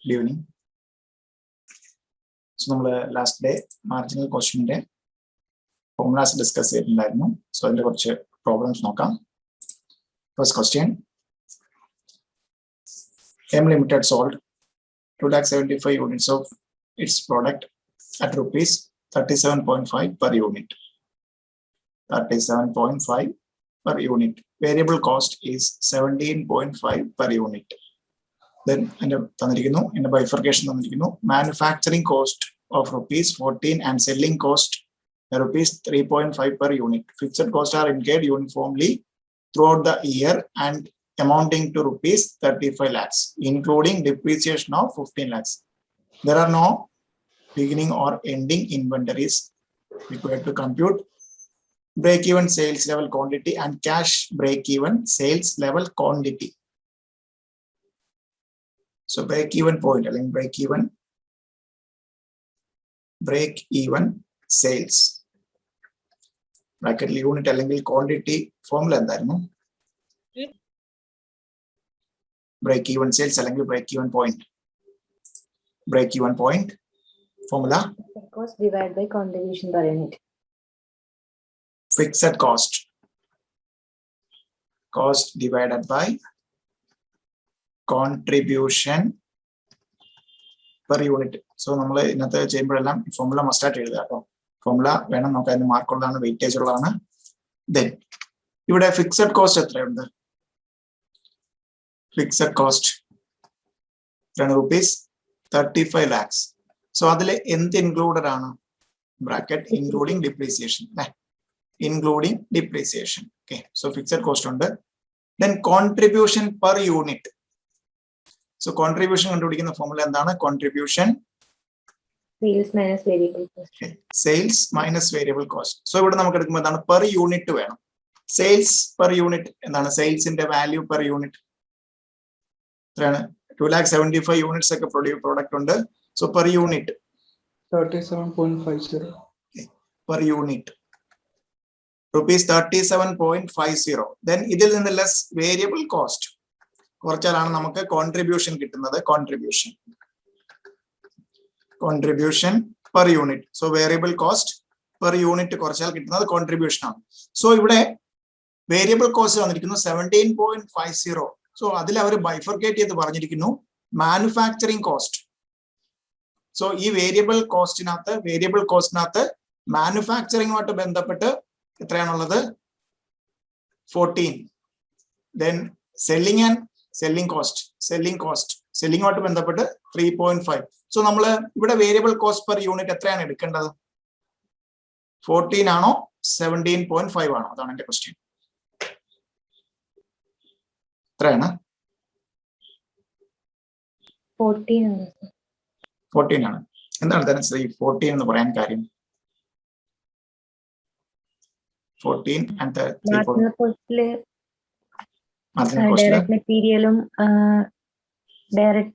Good evening. So, last day, marginal question day. Formulas discuss it. So, I will check problems. First question. M Limited sold 275 units of its product at rupees 37.5 per unit. 37.5 per unit. Variable cost is 17.5 per unit. Then in the bifurcation, manufacturing cost of rupees 14 and selling cost rupees 3.5 per unit. Fixed costs are incurred uniformly throughout the year and amounting to rupees 35 lakhs, including depreciation of 15 lakhs. There are no beginning or ending inventories required to compute break-even sales level quantity and cash break-even sales level quantity. So break-even point, I think break-even sales. Bracket unit അല്ലെങ്കിൽ quantity formula എന്തായിരുന്നു? Break-even sales അല്ലെങ്കിൽ break-even point. Break-even point formula. Cost divided by contribution per unit. Fixed cost. Cost divided by contribution per unit. So, we in the chamber formula must start formula when mark weightage. Then you would have fixed cost at fixed cost rupees 35 lakhs. So, that included bracket including depreciation. Including depreciation. Okay, so fixed cost under. Then contribution per unit. So contribution under the formula and contribution sales minus variable cost. Okay. Sales minus variable cost. So we have per unit to sales per unit and sales in the value per unit. 275 units like a product under. So per unit 37.50. Okay. Per unit. Rupees 37.50. Then idil in the less variable cost. Contribution per unit. So variable cost per unit contribution. So variable cost is 17.50. So adil bifurcate manufacturing cost. So this variable cost manufacturing what 14. Then selling cost what 3.5. So we variable cost per unit 14 ano 17.5 ano that's the question. 14 ആണ് എന്താണ് തന്നെ 14 എന്ന് പറയാൻ കാര്യം 14 and the 3.5 direct material direct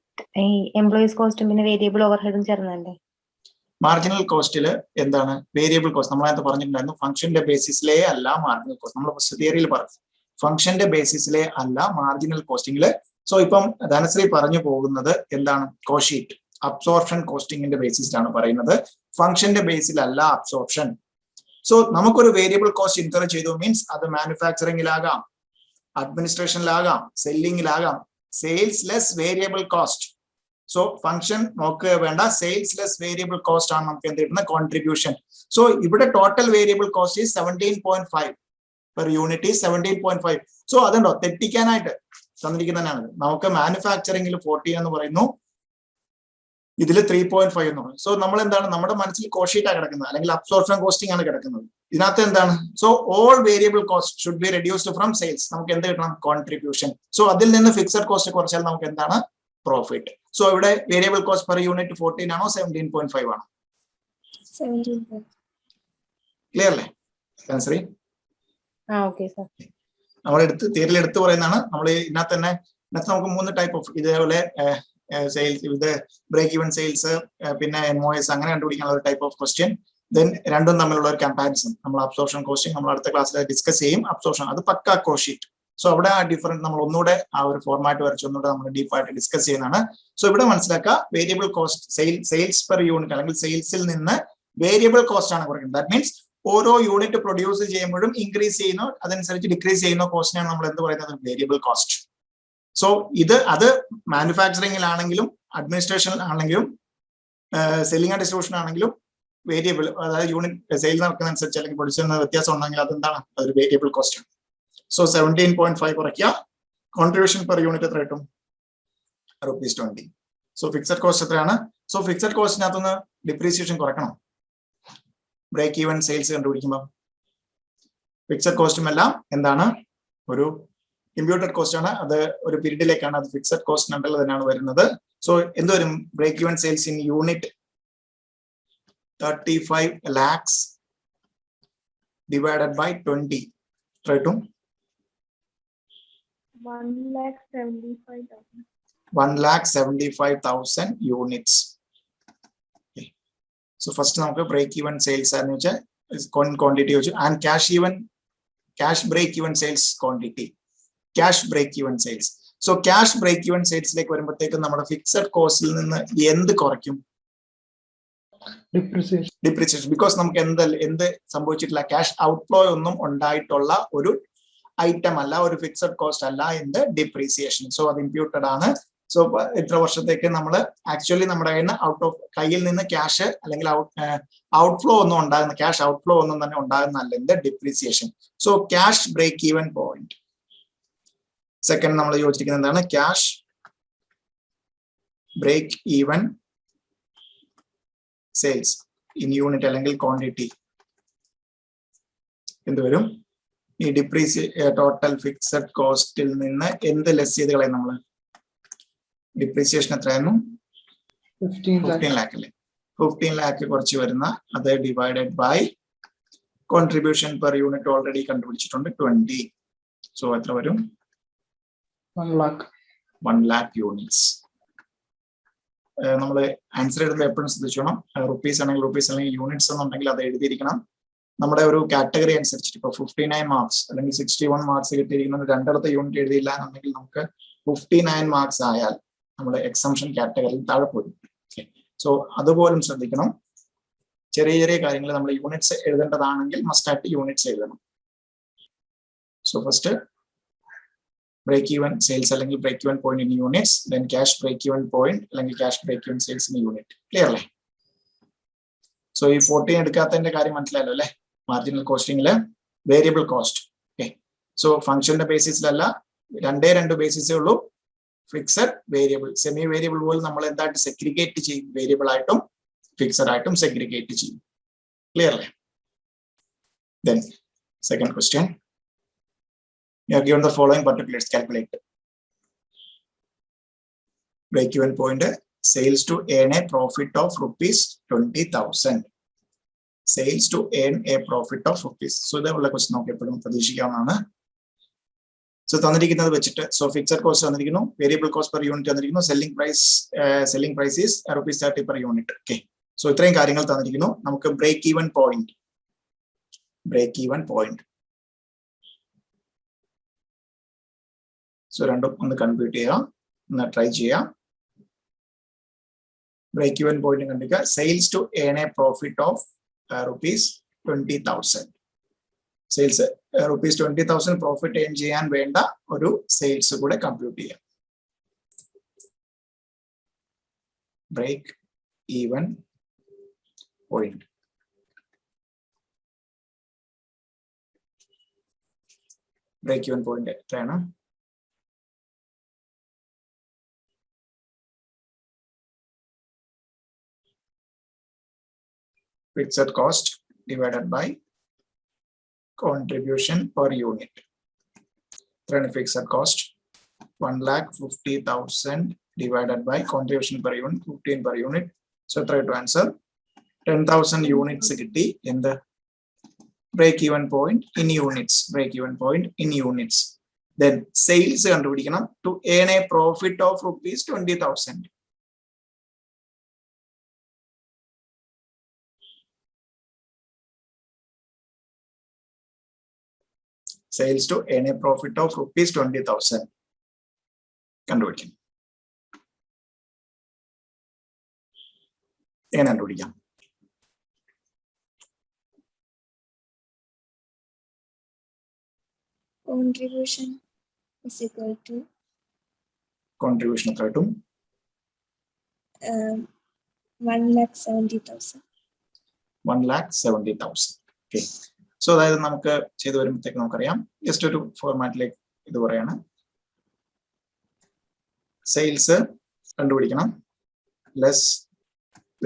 employees cost variable overhead marginal cost എന്താണ് variable cost നമ്മളായിട്ട് പറഞ്ഞിട്ടുണ്ടായിരുന്നു ഫംഗ്ഷന്റെ ബേസിസിലേ അല്ല marginal cost നമ്മൾ ഫസ്റ്റ് തിയറിയിൽ പറഞ്ഞു ഫംഗ്ഷന്റെ ബേസിസിലേ അല്ല മാർജിനൽ കോസ്റ്റിംഗിൽ സോ ഇപ്പം ധനശ്രീ പറഞ്ഞു പോകുന്നത് എന്താണ് കോസ്റ്റ് ഷീറ്റ് അബ്സോർപ്ഷൻ കോസ്റ്റിംഗിന്റെ ബേസിസിലാണ് പറയുന്നത് ഫംഗ്ഷന്റെ ബേസിലല്ല അബ്സോർപ്ഷൻ സോ നമുക്കൊരു വേരിയബിൾ കോസ്റ്റ് ഇൻകർ ചെയ്തു മീൻസ് അത് മാനുഫാക്ചറിംഗിലാകാം അഡ്മിനിസ്ട്രേഷനിലാകാം സെല്ലിംഗിലാകാം sales less variable cost so function നോക്കുക വേണ്ട സെയിൽസ് ലെസ് വേരിയബിൾ കോസ്റ്റ് ആണ് നമുക്ക് എന്ത് കിട്ടുന്ന കോൺട്രിബ്യൂഷൻ സോ ഇവിടെ total variable cost is 17.5 per unit is 17.5 so അതുണ്ടോ തെറ്റിക്കാനായിട്ട് തന്നിരിക്കുന്നതാണ് നമുക്ക് മാനുഫാക്ചറിംഗിൽ 14 എന്ന് പറയുന്നു ഇതിൽ 3.5 എന്ന് പറയും സോ നമ്മൾ എന്താണ് നമ്മുടെ മനസ്സിൽ കോസ്റ്റ് ഷീറ്റാണ് കിടക്കുന്നത് അല്ലെങ്കിൽ അബ്സോർപ്ഷൻ കോസ്റ്റിംഗ് ആണ് കിടക്കുന്നത് ഇതിനകത്ത് എന്താണ് so all variable cost should be reduced from sales നമുക്ക് എന്ത് കിട്ടണം കോൺട്രിബ്യൂഷൻ സോ അതിൽ നിന്ന് ഫിക്സഡ് കോസ്റ്റ് കുറച്ചാൽ നമുക്ക് എന്താണ് പ്രോഫിറ്റ് സോ ഇവിടെ വേരിയബിൾ കോസ്റ്റ് പെർ യൂണിറ്റ് 14 ആണോ 17.5 ആണോ 17. ക്ലിയർ അല്ലേ ആൻസറി okay sir നമ്മൾ തിയറിയിൽ എടുത്തു പറയുന്നതാണ് നമ്മൾ ഇതിനകത്ത് തന്നെ നമുക്ക് 3 ടൈപ്പ് ഓഫ് ഇതേപോലെ സെയിൽസ് ഇത് ബ്രേക്ക് ഈവൻ സെയിൽസ് പിന്നെ MOS അങ്ങനെ കണ്ടുപിടിക്കാനുള്ള ഒരു ടൈപ്പ് ഓഫ് ക്വസ്റ്റ്യൻ ദെൻ രണ്ടും തമ്മിലുള്ള ഒരു കമ്പാരിസൺ നമ്മൾ അബ്സോർപ്ഷൻ കോസ്റ്റിംഗ് നമ്മൾ അടുത്ത ക്ലാസ്സിൽ ഡിസ്കസ് ചെയ്യും അബ്സോർപ്ഷൻ അത് പക്ക കോസ്റ്റ് ഷീറ്റ് സോ അവിടെ ആ ഡിഫറൻറ്റ് നമ്മൾ ഒന്നുകൂടെ ആ ഒരു ഫോർമാറ്റ് വരച്ച് ഒന്നുകൂടെ നമ്മൾ ഡീപ്പായിട്ട് ഡിസ്കസ് ചെയ്യുന്നതാണ്. സോ ഇവിടെ മനസ്സിലാക്കുക variable cost sales per unit അല്ലെങ്കിൽ സെയിൽസിൽ നിന്ന് വേരിയബിൾ കോസ്റ്റ് ആണ് കുറയ്ക്കുന്നത്. ദാറ്റ് മീൻസ് ഓരോ യൂണിറ്റ് പ്രൊഡ്യൂസ് ചെയ്യുമ്പോഴും ഇൻക്രീസ് ചെയ്യുന്നു അതനുസരിച്ച് ഡിക്രീസ് ചെയ്യുന്ന കോസ്റ്റിനാണ് നമ്മൾ എന്ത് പറയുന്നത് വേരിയബിൾ കോസ്റ്റ്. സോ അത് മാനുഫാക്ചറിംഗിലാണെങ്കിലും അഡ്മിനിസ്ട്രേഷനിലാണെങ്കിലും സെല്ലിംഗ് ആൻഡ് ഡിസ്ട്രിബ്യൂഷൻ ആണെങ്കിലും വേരിയബിൾ അതായത് യൂണിറ്റ് സെയിൽ നടക്കുന്നതനുസരിച്ച് അല്ലെങ്കിൽ പ്രൊഡ്യൂസ് ചെയ്യുന്ന വ്യത്യാസം ഉണ്ടെങ്കിൽ അതെന്താണ് അതൊരു വേരിയബിൾ കോസ്റ്റ് ആണ്. സോ 17.5 കുറയ്ക്കുക. കോൺട്രിബ്യൂഷൻ പെർ യൂണിറ്റ് എത്ര കിട്ടും ₹20. സോ ഫിക്സഡ് കോസ്റ്റ് എത്രയാണ്? സോ ഫിക്സഡ് കോസ്റ്റിനകത്തുനിന്ന് ഡിപ്രീസിയേഷൻ കുറയ്ക്കണം ബ്രേക്ക് ഈവൻ സെയിൽസ് കണ്ടുപിടിക്കുമ്പോൾ. ഫിക്സഡ് കോസ്റ്റും എല്ലാം എന്താണ് ഒരു ഇമ്പ്യൂട്ടഡ് കോസ്റ്റ് ആണ്. അത് ഒരു പീരീഡിലേക്കാണ് അത് ഫിക്സഡ് കോസ്റ്റിനുണ്ടല്ലോ തന്നെയാണ് വരുന്നത്. സോ എന്ത് വരും break even sales in unit 35 lakhs divided by 20 try to 1,75,000 units. Okay. So first നമുക്ക് break even sales എന്ന് വെച്ചാൽ quantity വെച്ചു and cash break even sales quantity cash break even sales. So cash break even sales ലേക്ക് വരുമ്പോഴത്തേക്ക് നമ്മുടെ fixed കോസ്റ്റിൽ നിന്ന് എന്ത് കുറയ്ക്കും depreciation. Because നമുക്ക് എന്ത് സംഭവിച്ചിട്ടില്ല ക്യാഷ് ഔട്ട്ഫ്ലോ ഒന്നും ഉണ്ടായിട്ടുള്ള ഒരു ഐറ്റം അല്ല ഒരു ഫിക്സഡ് കോസ്റ്റ് അല്ല എന്ത് ഡിപ്രീസിയേഷൻ. സോ അത് ഇമ്പ്യൂട്ടഡ് ആണ്. സോ ഇത്ര വർഷത്തേക്ക് നമ്മൾ ആക്ച്വലി നമ്മുടെ കയ്യിൽ നിന്ന് ക്യാഷ് അല്ലെങ്കിൽ ഔട്ട്ഫ്ലോ ഒന്നും ഉണ്ടാകുന്ന ക്യാഷ് ഔട്ട്ഫ്ലോ ഒന്നും തന്നെ ഉണ്ടാകുന്നല്ല എന്ത് depreciation. So cash break even point second നമ്മൾ യോജിച്ചിരിക്കുന്നത് എന്താണ് cash break even sales in unit അല്ലെങ്കിൽ ക്വാണ്ടിറ്റി എന്ത് വരും ഈ ടോട്ടൽ ഫിക്സഡ് കോസ്റ്റിൽ നിന്ന് എന്ത് ലെസ് ചെയ്ത് കളയും നമ്മൾ ഡിപ്രീസിയേഷൻ എത്രയായിരുന്നു 15 lakh അല്ലേ 15 lakh കുറച്ച് വരുന്ന അത് divided by contribution per unit already കണ്ടുപിടിച്ചിട്ടുണ്ട് 20. സോ എത്ര വരും 1 lakh units. നമ്മൾ ആൻസർ എഴുതുമ്പോൾ എപ്പോഴും ശ്രദ്ധിച്ചോണം റുപ്പീസ് അല്ലെങ്കിൽ യൂണിറ്റ്സ് എന്നുണ്ടെങ്കിൽ അത് എഴുതിയിരിക്കണം നമ്മുടെ ഒരു കാറ്റഗറി അനുസരിച്ചിട്ട്. ഇപ്പൊ 59 മാർക്സ് അല്ലെങ്കിൽ 61 മാർക്സ് കിട്ടിയിരിക്കുന്നത് രണ്ടിടത്ത് യൂണിറ്റ് എഴുതിയില്ല എന്നുണ്ടെങ്കിൽ നമുക്ക് 59 മാർക്സ് ആയാൽ നമ്മുടെ എക്സംഷൻ കാറ്റഗറിയിൽ താഴെ പോയി. സോ അതുപോലും ശ്രദ്ധിക്കണം. ചെറിയ ചെറിയ കാര്യങ്ങൾ നമ്മൾ യൂണിറ്റ്സ് എഴുതേണ്ടതാണെങ്കിൽ മസ്റ്റായിട്ട് യൂണിറ്റ്സ് എഴുതണം. So first break even sales അല്ലെങ്കിൽ break even point in units, then cash break even point അല്ലെങ്കിൽ cash break even sales in unit. Clear അല്ലേ? സോ ഈ 14 എടുക്കാത്തതിന്റെ കാര്യം മനസ്സിലായല്ലോ അല്ലെ? മാർജിനൽ കോസ്റ്റിംഗില് വേരിയബിൾ കോസ്റ്റ്. ഓക്കെ. സോ ഫംഗ്ഷന്റെ ബേസിസിലല്ല രണ്ട് ബേസിസേ ഉള്ളൂ ഫിക്സഡ് വേരിയബിൾ. സെമി വേരിയബിൾ പോലും നമ്മൾ എന്തായിട്ട് സെഗ്രിഗേറ്റ് ചെയ്യും വേരിയബിൾ ആയിട്ടും ഫിക്സഡ് ആയിട്ടും സെഗ്രിഗേറ്റ് ചെയ്യും. ക്ലിയർ അല്ലേ? Then second question. You are given the following particulars. Calculate. Break-even point: sales to earn a profit of ₹20,000. Sales to earn a profit of rupees. So ഇതുള്ള question നമുക്ക് എപ്പോഴും പ്രതീക്ഷിക്കാവുന്നതാണ്. So തന്നിരിക്കുന്നത് വെച്ചിട്ട് so fixed cost തന്നിരിക്കുന്നു, variable cost per unit തന്നിരിക്കുന്നു, selling price is ₹30 per unit. Okay. So ഇത്രയും കാര്യങ്ങൾ തന്നിരിക്കുന്നു. നമുക്ക് ബ്രേക്ക് ഈവൻ പോയിന്റ് സോ രണ്ടും ഒന്ന് കമ്പ്യൂട്ട് ചെയ്യാം, ഒന്ന് ട്രൈ ചെയ്യാം. ബ്രേക്ക് ഈവൻ പോയിന്റ് കണ്ടിട്ട് sales to earn a profit of ₹20,000. Sales ₹20,000 profit earn ചെയ്യാൻ വേണ്ട ഒരു സെയിൽസ് കൂടെ കമ്പ്യൂട്ട് ചെയ്യാം. ബ്രേക്ക് ഈവൻ പോയിന്റ് എത്രയാണ്? Fixed cost divided by contribution per unit. Then fixed cost 1,50,000 divided by contribution per unit 15 per unit. So try to answer 10,000 units in the break even point in units. Then sales to earn a profit of ₹20,000. Sales to earn a profit of ₹20,000 കണ്ടുപിടിക്കാം. എങ്ങനെ കണ്ടുപിടിക്കാം? Contribution is equal to contribution എത്ര കിട്ടും? 1,70,000. 1,70,000. Okay. So അതായത് നമുക്ക് ചെയ്തു വരുമ്പോഴത്തേക്ക് നമുക്കറിയാം, ജസ്റ്റ് ഒരു ഫോർമാറ്റിലേക്ക് ഇത് പറയാണ്. സെയിൽസ് കണ്ടുപിടിക്കണം, ലെസ്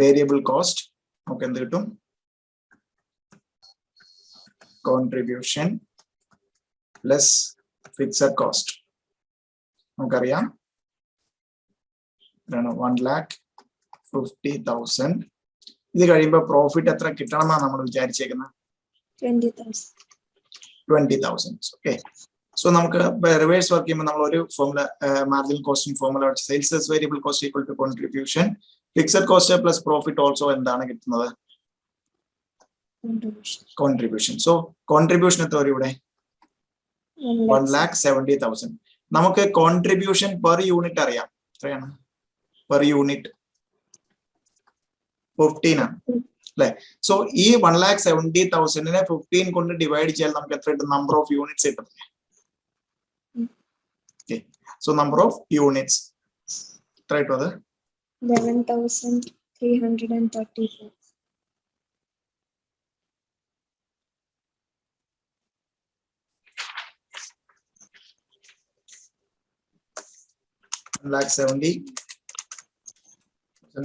വേരിയബിൾ കോസ്റ്റ്, നമുക്ക് എന്ത് കിട്ടും? Contribution less fixed cost. നമുക്കറിയാം 1,50,000. ഇത് കഴിയുമ്പോൾ പ്രോഫിറ്റ് എത്ര കിട്ടണം എന്നാണ് നമ്മൾ വിചാരിച്ചേക്കുന്നത്? 20,000. ഓക്കെ. സോ നമുക്ക് റിവേഴ്സ് വർക്ക് ചെയ്യുമ്പോൾ നമ്മൾ ഒരു ഫോർമുല, മാർജിനൽ കോസ്റ്റിംഗ് ഫോർമുല വെച്ച് sales variable cost equal to contribution fixed cost plus profit also എന്താണ് കിട്ടുന്നത്? കോൺട്രിബ്യൂഷൻ. സോ കോൺട്രിബ്യൂഷൻ എത്ര വരും ഇവിടെ? 1,70,000. നമുക്ക് കോൺട്രിബ്യൂഷൻ പെർ യൂണിറ്റ് അറിയാം, എത്രയാണ് പെർ യൂണിറ്റ്? 15 ആണ് അല്ലെ? സോ ഈ 1,70,000 15 കൊണ്ട് ഡിവൈഡ് ചെയ്യാൻ നമുക്ക് എത്ര കിട്ടും? നമ്പർ ഓഫ് യൂണിറ്റ്സ് കിട്ടും. സോ നമ്പർ ഓഫ് യൂണിറ്റ്സ് എത്ര കിട്ടും? അത് 11,334. 1,70,000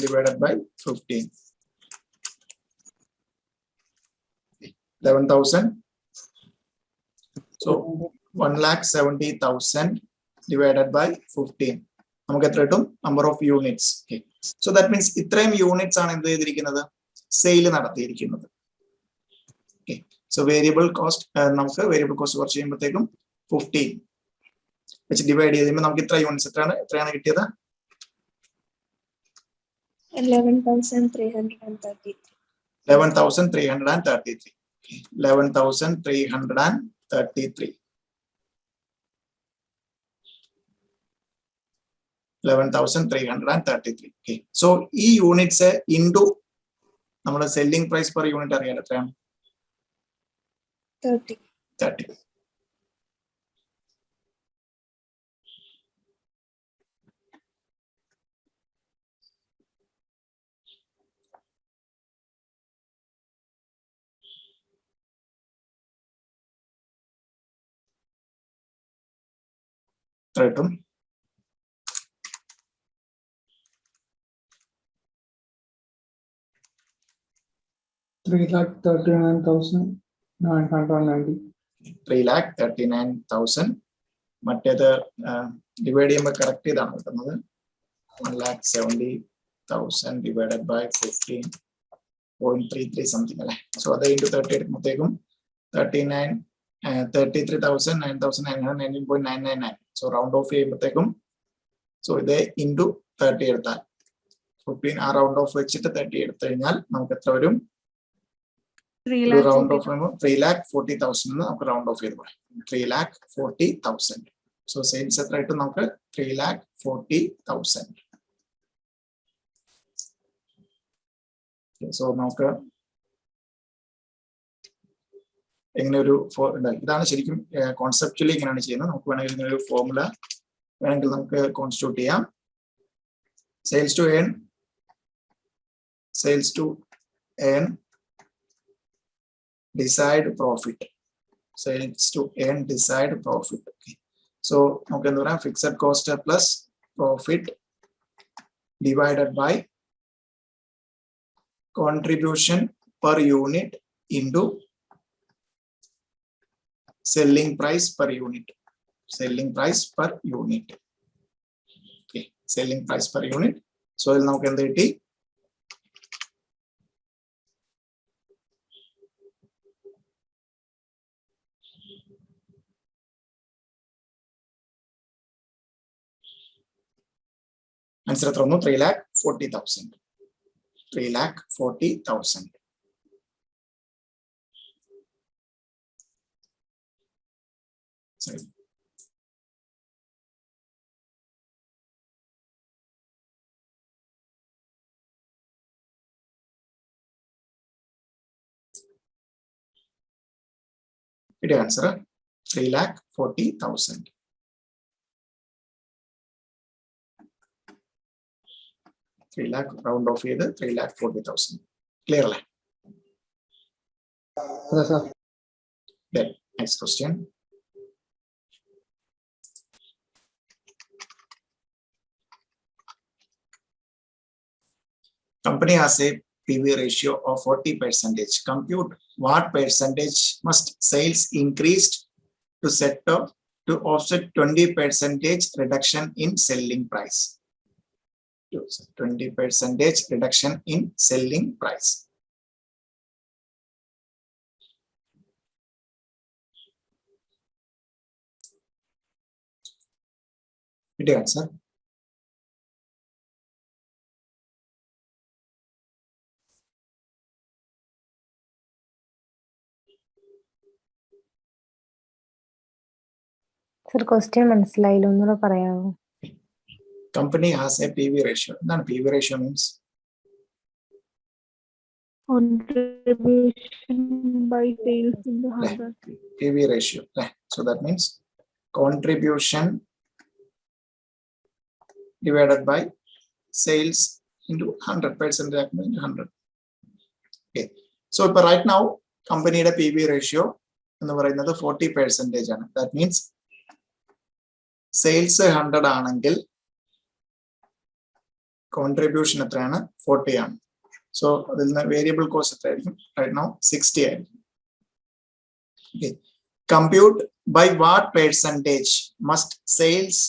divided by 15. 11,000. So 1,70,000 divided by 15. നമുക്ക് എത്ര കിട്ടും? Number of units. So that means ഇത്രയും യൂണിറ്റ്സ് ആണ് എന്ത് ചെയ്തിരിക്കുന്നത്? സെയിൽ നടത്തിയിരിക്കുന്നത്. സോ വേരിയബിൾ കോസ്റ്റ്, നമുക്ക് വേരിയബിൾ കോസ്റ്റ് കുറച്ച് ചെയ്യുമ്പോഴത്തേക്കും 15 വെച്ച് ഡിവൈഡ് ചെയ്ത് കഴിയുമ്പോൾ നമുക്ക് ഇത്ര യൂണിറ്റ്സ് എത്രയാണ് കിട്ടിയത്? 11,333. 11,333. 11,333. 11,333. Okay. സോ ഈ യൂണിറ്റ്സ് ഇൻടു നമ്മുടെ സെല്ലിംഗ് പ്രൈസ് പെർ യൂണിറ്റ് അറിയാലോ, എത്രയാണ്? 30. എത്ര കിട്ടും? 3,39,990. 3,39,000. മറ്റേത് ഡിവൈഡ് ചെയ്യുമ്പോൾ കറക്റ്റ് ഇതാണ് കിട്ടുന്നത്. 1,70,000 ഡിവൈഡഡ് ബൈ 15.33 സംതിങ് അല്ലെ? സോ അത് ഇൻറ്റു 30 എടുക്കുമ്പോഴത്തേക്കും 33,000 9,999. സോ റൗണ്ട് ഓഫ് ചെയ്യുമ്പോഴത്തേക്കും, സോ ഇത് ഇൻറ്റു 30 എടുത്താൽ 15 ആ റൗണ്ട് ഓഫ് വെച്ചിട്ട് 30 എടുത്തു കഴിഞ്ഞാൽ നമുക്ക് എത്ര വരും? റൗണ്ട് ഓഫ് 3,40,000 നമുക്ക് റൗണ്ട് ഓഫ് ചെയ്ത് പറയാം. 3,40,000. സോ സെയിൽസ് എത്ര കിട്ടും നമുക്ക്? 3,40,000. സോ നമുക്ക് എങ്ങനെ ഒരു ഇതാണ് ശരിക്കും കോൺസെപ്ച്വലി ഇങ്ങനെയാണ് ചെയ്യുന്നത്. നമുക്ക് വേണമെങ്കിൽ ഇങ്ങനെ ഒരു ഫോർമുല വേണമെങ്കിൽ നമുക്ക് കോൺസ്റ്റിറ്റ്യൂട്ട് ചെയ്യാം. Sales to earn desired profit. Sales to earn desired profit. Okay. So നമുക്ക് എന്താ പറയാം? Fixed cost plus profit divided by contribution per unit into selling price per unit. Selling price per unit. Okay, selling price per unit. So ഇതിൽ നമുക്ക് എന്ത് കിട്ടി? Answer എത്ര വന്നു? 3,40,000. 3,40,000. Sorry. It answer 3,40,000. round off ചെയ്ത് 3,40,000. Clear അല്ലേ? Then next question. Company has a PV ratio of 40%. Compute what percentage must sales increased to set up to offset 20% reduction in selling price. 20% reduction in selling price. It answer. Sir, question മനസ്സിലായില്ല, ഒന്നുകൂടെ പറയാമോ? Company has a PV ratio. എന്താണ് PV ratio means? Contribution by sales into 100. PV ratio. So that means contribution divided by sales into 100%. 100. Okay. So right now, company PV ratio എന്ന് പറയുന്നത് 40% ആണ്. That means sales 100 ആണെങ്കിൽ contribution എത്രയാണ്? 40 ആണ്. So അതിൽ നിന്ന് variable cost എത്രയായിരിക്കും? Right now 60 ആയിരിക്കും. Compute by what percentage must sales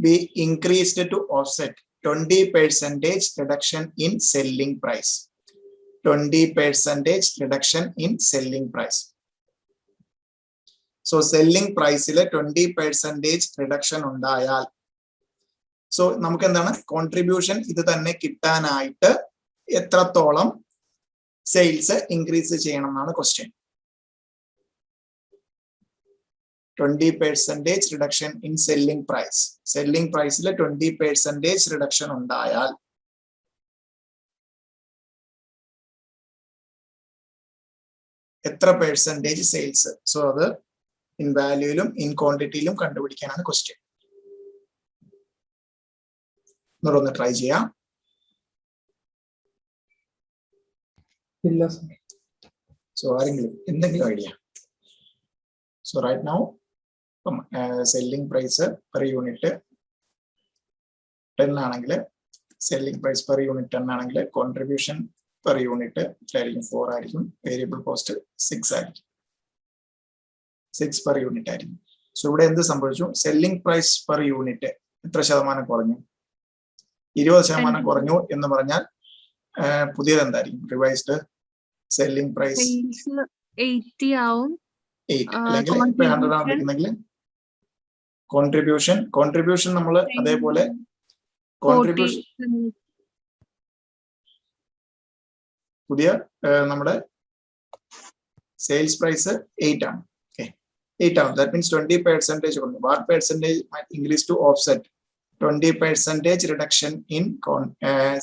be increased to offset 20% reduction in selling price. 20% reduction in selling price. So selling പ്രൈസിൽ 20% റിഡക്ഷൻ ഉണ്ടായാൽ, സോ നമുക്ക് എന്താണ് കോൺട്രിബ്യൂഷൻ ഇത് തന്നെ കിട്ടാനായിട്ട് എത്രത്തോളം സെയിൽസ് ഇൻക്രീസ് ചെയ്യണം എന്നാണ് question. 20% reduction in selling price. Selling പ്രൈസിൽ 20% റിഡക്ഷൻ ഉണ്ടായാൽ എത്ര പെർസെന്റേജ് സെയിൽസ്? സോ അത് ഇൻ വാല്യൂയിലും ഇൻ ക്വാണ്ടിറ്റിയിലും കണ്ടുപിടിക്കാനാണ് ക്വസ്റ്റ്യൻ. ഒന്ന് ട്രൈ ചെയ്യാം. സോ ആരെങ്കിലും എന്തെങ്കിലും idea? So right now selling price per unit 10 ആണെങ്കിൽ, സെല്ലിംഗ് പ്രൈസ് പെർ യൂണിറ്റ് 10 ആണെങ്കിൽ കോൺട്രിബ്യൂഷൻ പെർ യൂണിറ്റ് എത്രയായിരിക്കും? 4 ആയിരിക്കും. വേരിയബിൾ കോസ്റ്റ് 6 ആയിരിക്കും. 6 പെർ യൂണിറ്റ് ആയിരിക്കും. സോ ഇവിടെ എന്ത് സംഭവിച്ചു? സെല്ലിംഗ് പ്രൈസ് പെർ യൂണിറ്റ് എത്ര ശതമാനം കുറഞ്ഞു? 20% കുറഞ്ഞു എന്ന് പറഞ്ഞാൽ പുതിയത് എന്തായിരിക്കും? റിവൈസ്ഡ് സെല്ലിംഗ് പ്രൈസ് 80 ആവും. 8 അല്ലെങ്കിൽ 100 ആണ് എടുക്കുന്നെങ്കിൽ കോൺട്രിബ്യൂഷൻ നമ്മൾ അതേപോലെ കോൺട്രിബ്യൂഷൻ പുതിയ നമ്മുടെ സെയിൽസ് പ്രൈസ് 8 ആണ്. 8 ആണ്. That means 20% കുറഞ്ഞു. What percentage might increase to offset 20% reduction in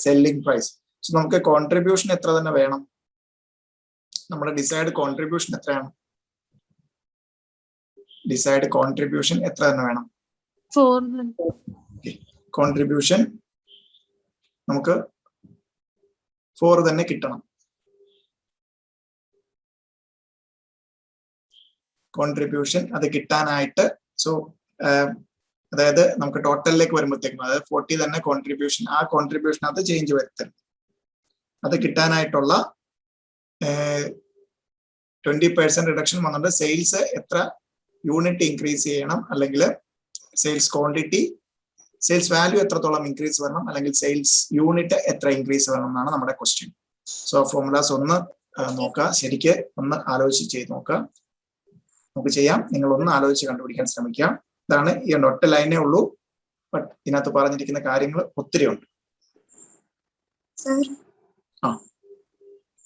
selling price? So നമുക്ക് കോൺട്രിബ്യൂഷൻ എത്ര തന്നെ വേണം? നമ്മുടെ ഡിസൈഡ് കോൺട്രിബ്യൂഷൻ എത്രയാണ്? ഡിസൈഡ് കോൺട്രിബ്യൂഷൻ എത്ര തന്നെ വേണം? 400. കോൺട്രിബ്യൂഷൻ നമുക്ക് 4 തന്നെ കിട്ടണം. കോൺട്രിബ്യൂഷൻ അത് കിട്ടാനായിട്ട്, സോ അതായത് നമുക്ക് ടോട്ടലിലേക്ക് വരുമ്പോഴത്തേക്കും, അതായത് 40 തന്നെ കോൺട്രിബ്യൂഷൻ, ആ കോൺട്രിബ്യൂഷനകത്ത് ചേഞ്ച് വരുത്തരുത്. അത് കിട്ടാനായിട്ടുള്ള 20% റിഡക്ഷൻ വന്നിട്ട് സെയിൽസ് എത്ര യൂണിറ്റ് ഇൻക്രീസ് ചെയ്യണം, അല്ലെങ്കിൽ സെയിൽസ് ക്വാണ്ടിറ്റി, സെയിൽസ് വാല്യൂ എത്രത്തോളം ഇൻക്രീസ് വരണം, അല്ലെങ്കിൽ സെയിൽസ് യൂണിറ്റ് എത്ര ഇൻക്രീസ് വരണം എന്നാണ് നമ്മുടെ ക്വസ്റ്റ്യൻ. സോ ഫോർമുലാസ് ഒന്ന് നോക്കുക, ശരിക്ക് ഒന്ന് ആലോചിച്ച് ചെയ്ത് നോക്കുക. നമുക്ക് ചെയ്യാം. നിങ്ങൾ ഒന്ന് ആലോചിച്ച് കണ്ടുപിടിക്കാൻ ശ്രമിക്കുക. ഇതാണ് ഈ ഒറ്റ ലൈനേ ഉള്ളൂ, ബട്ട് ഇതിനകത്ത് പറഞ്ഞിരിക്കുന്ന കാര്യങ്ങൾ ഒത്തിരി ഉണ്ട്.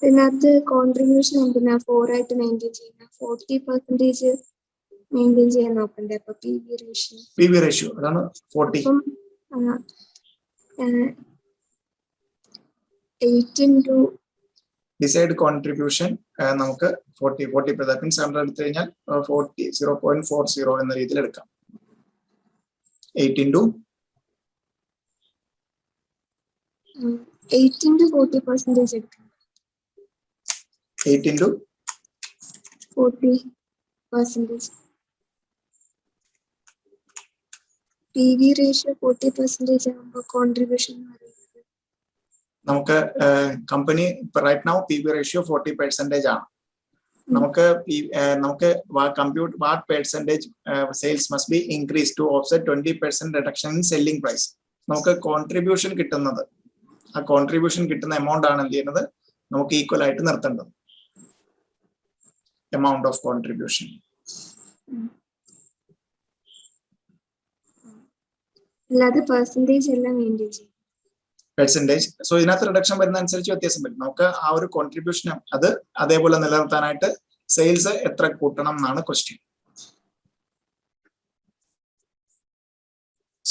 ഇതിനകത്ത് കോൺട്രിബ്യൂഷൻ എന്തിനാ 4 ആയിട്ട് മെയിൻറ്റെയിൻ ചെയ്യുന്നത്? 40% മെയിൻറ്റെയിൻ ചെയ്യാൻ നോക്കണ്ടേ? അപ്പൊ പി വി റേഷ്യോ അതാണ് 40. 8 into ഡിസൈഡ് കോൺട്രിബ്യൂഷൻ നമുക്ക് 40 that means 100 എടുത്തു കഴിഞ്ഞാൽ 40 0.40 എന്ന രീതിയിൽ എടുക്കാം. 8 into 40% എടുക്കാം. 8 into 40%. പി വി റേഷ്യോ 40% ആകുമ്പോൾ കോൺട്രിബ്യൂഷൻ നമുക്ക് company right now P V ratio 40% ആണ്. നമുക്ക് compute what percentage sales must be increase to offset 20% reduction in selling price. നമുക്ക് കോൺട്രിബ്യൂഷൻ കിട്ടുന്നത്, ആ കോൺട്രിബ്യൂഷൻ കിട്ടുന്ന എമൗണ്ട് ആണ് എന്ത് ചെയ്യുന്നത്, നമുക്ക് ഈക്വൽ ആയിട്ട് നിർത്തേണ്ടത്. Amount of contribution. അല്ലാതെ പെർസെന്റേജ് എല്ലാം മെയിൻറ്റെയിൻ ചെയ്യും. പെർസെന്റേജ്. സോ ഇതിനകത്ത് റിഡക്ഷൻ വരുന്ന അനുസരിച്ച് വ്യത്യാസം വരും. നമുക്ക് ആ ഒരു കോൺട്രിബ്യൂഷൻ അത് അതേപോലെ നിലനിർത്താനായിട്ട് സെയിൽസ് എത്ര കൂട്ടണം എന്നാണ് ക്വസ്റ്റ്യൻ.